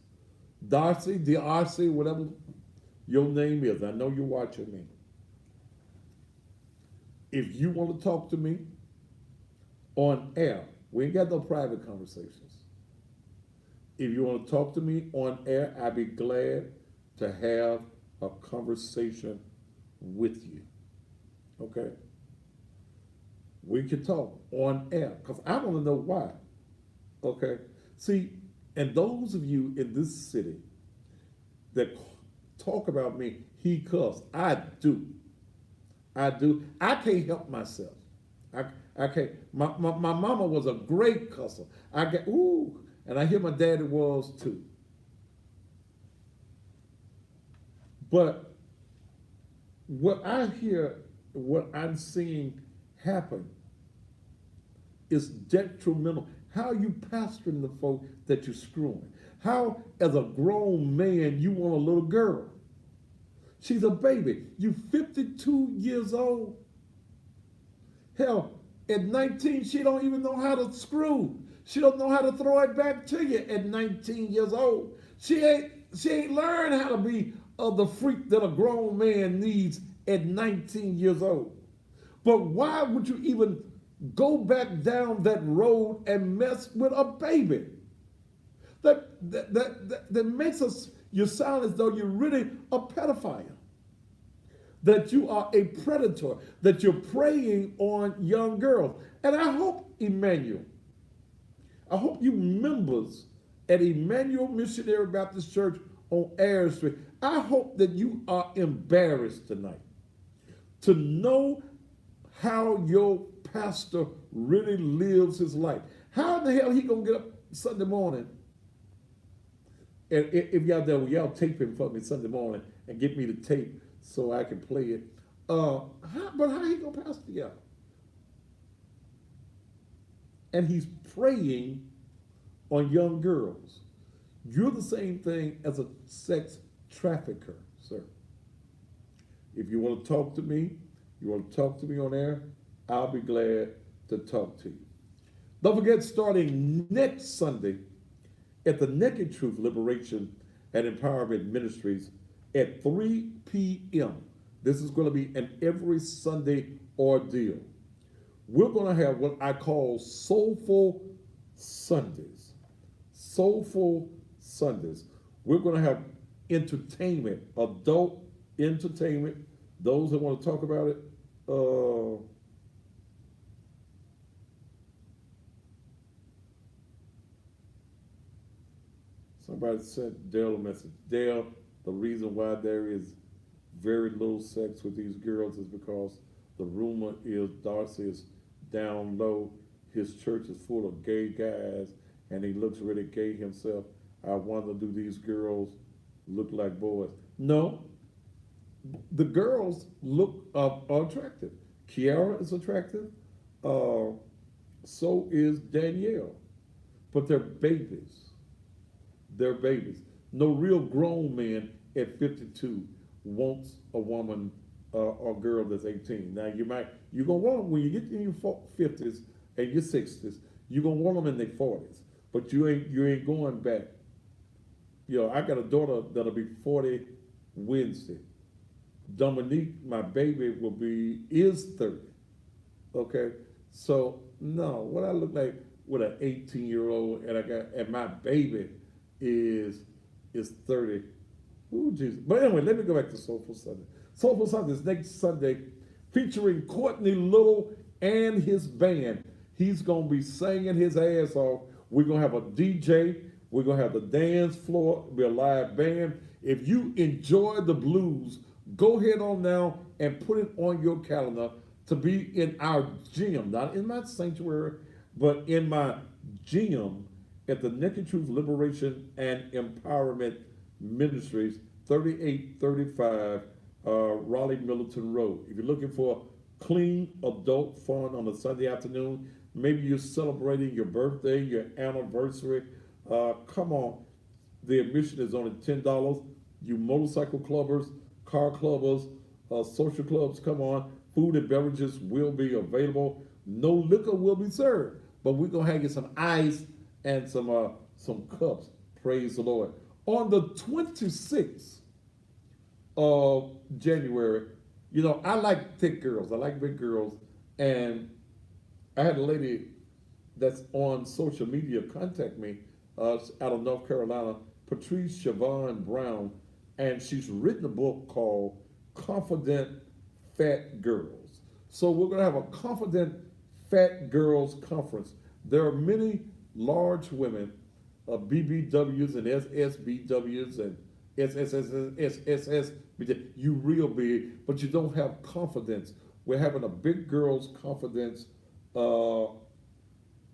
Darcy, DRC, whatever your name is, I know you're watching me. If you want to talk to me on air, we ain't got no private conversations. If you want to talk to me on air, I'd be glad to have a conversation with you. Okay? We can talk on air because I want to know why. Okay? See, and those of you in this city that talk about me, he cuss. I do. I do. I can't help myself. I can't. My mama was a great cusser. I get, ooh, and I hear my daddy was too. But what I hear, what I'm seeing happen is detrimental. How are you pastoring the folk that you're screwing? How, as a grown man, you want a little girl? She's a baby. You 52 years old. Hell, at 19, she don't even know how to screw. She don't know how to throw it back to you at 19 years old. She ain't learned how to be the freak that a grown man needs at 19 years old. But why would you even go back down that road and mess with a baby? That makes you sound as though you're really a pedophile. That you are a predator, that you're preying on young girls. And I hope, Emmanuel, I hope you members at Emmanuel Missionary Baptist Church on Ayr Street, I hope that you are embarrassed tonight to know how your pastor really lives his life. How in the hell he gonna get up Sunday morning? And if y'all there, y'all tape him for me Sunday morning and get me the tape so I can play it. But how he gonna pastor y'all? And he's preying on young girls. You're the same thing as a sex trafficker, sir. If you want to talk to me, you want to talk to me on air, I'll be glad to talk to you. Don't forget, starting next Sunday at the Naked Truth Liberation and Empowerment Ministries at 3 p.m. This is going to be an every Sunday ordeal. We're going to have what I call Soulful Sundays. Soulful Sundays. We're going to have entertainment, adult entertainment. Those that want to talk about it, somebody sent Dale a message. Dale, the reason why there is very little sex with these girls is because the rumor is Darcy is down low. His church is full of gay guys, and he looks really gay himself. I wonder, do these girls look like boys? No. The girls look are attractive. Kiara is attractive. So is Danielle. But they're babies. They're babies. No real grown man at 52 wants a woman or girl that's 18. Now you're gonna want them when you get in your 50s and your 60s. You're gonna want them in their 40s, but you ain't going back. You know, I got a daughter that'll be 40 Wednesday. Dominique, my baby, is 30. Okay, so no, what I look like with an 18-year-old and my baby is 30. Ooh, Jesus. But anyway, let me go back to Soulful Sunday. Soulful Sunday is next Sunday, featuring Courtney Little and his band. He's gonna be singing his ass off. We're gonna have a DJ. We're gonna have the dance floor. It'll be a live band. If you enjoy the blues, go ahead on now and put it on your calendar to be in our gym, not in my sanctuary, but in my gym at the Naked Truth Liberation and Empowerment Ministries 3835 Raleigh Millerton Road. If you're looking for clean adult fun on a Sunday afternoon, maybe you're celebrating your birthday, your anniversary, come on. The admission is only $10. You motorcycle clubbers, car clubbers, social clubs, come on. Food and beverages will be available. No liquor will be served, but we're gonna have you some ice and some cups. Praise the Lord. On the 26th of January, you know, I like thick girls. I like big girls, and I had a lady that's on social media contact me out of North Carolina, Patrice Siobhan Brown, and she's written a book called Confident Fat Girls. So we're going to have a Confident Fat Girls Conference. There are many large women, BBWs and SSBWs and SSS, you real big, but you don't have confidence. We're having a big girls confidence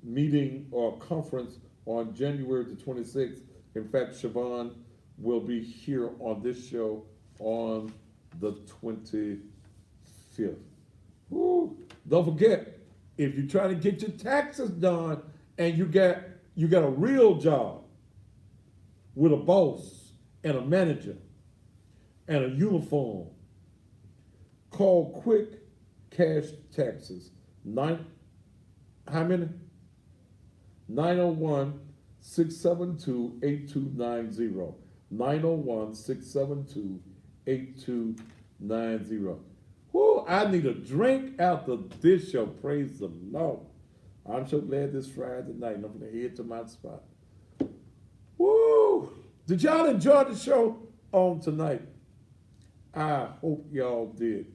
meeting or conference on January the 26th. In fact, Siobhan will be here on this show on the 25th. Woo. Don't forget, if you're trying to get your taxes done and you got a real job with a boss and a manager and a uniform, call Quick Cash Taxes. How many? 901-672-8290. 901-672-8290. Whoo, I need a drink after this show. Praise the Lord. I'm so glad this Friday night. I'm going to head to my spot. Woo! Did y'all enjoy the show on tonight? I hope y'all did.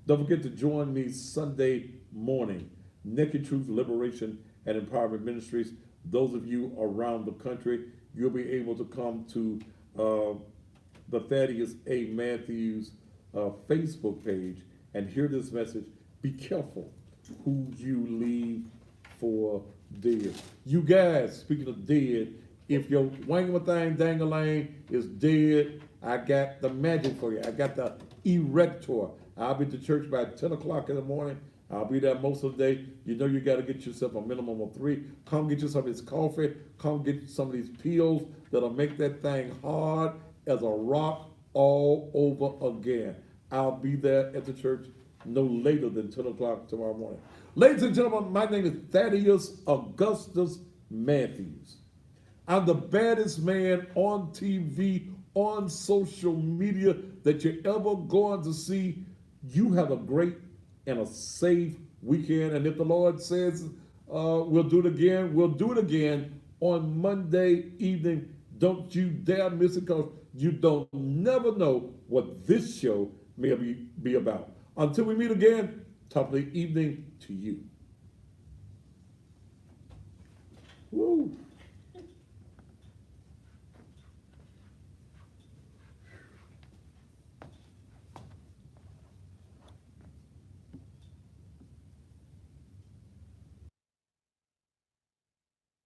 Don't forget to join me Sunday morning. Naked Truth, Liberation, and Empowerment Ministries. Those of you around the country, you'll be able to come to the Thaddeus A. Matthews Facebook page and hear this message. Be careful who you leave for dead. You guys, speaking of dead, if your wang-a-thang dang-a-lang is dead, I got the magic for you. I got the erector. I'll be at the church by 10 o'clock in the morning. I'll be there most of the day. You know you got to get yourself a minimum of 3. Come get you some of this coffee. Come get some of these pills that'll make that thing hard as a rock all over again. I'll be there at the church no later than 10 o'clock tomorrow morning. Ladies and gentlemen, my name is Thaddeus Augustus Matthews. I'm the baddest man on TV, on social media that you're ever going to see. You have a great and a safe weekend. And if the Lord says we'll do it again, we'll do it again on Monday evening. Don't you dare miss it, because you don't never know what this show may be about. Until we meet again, top of the evening to you. Woo.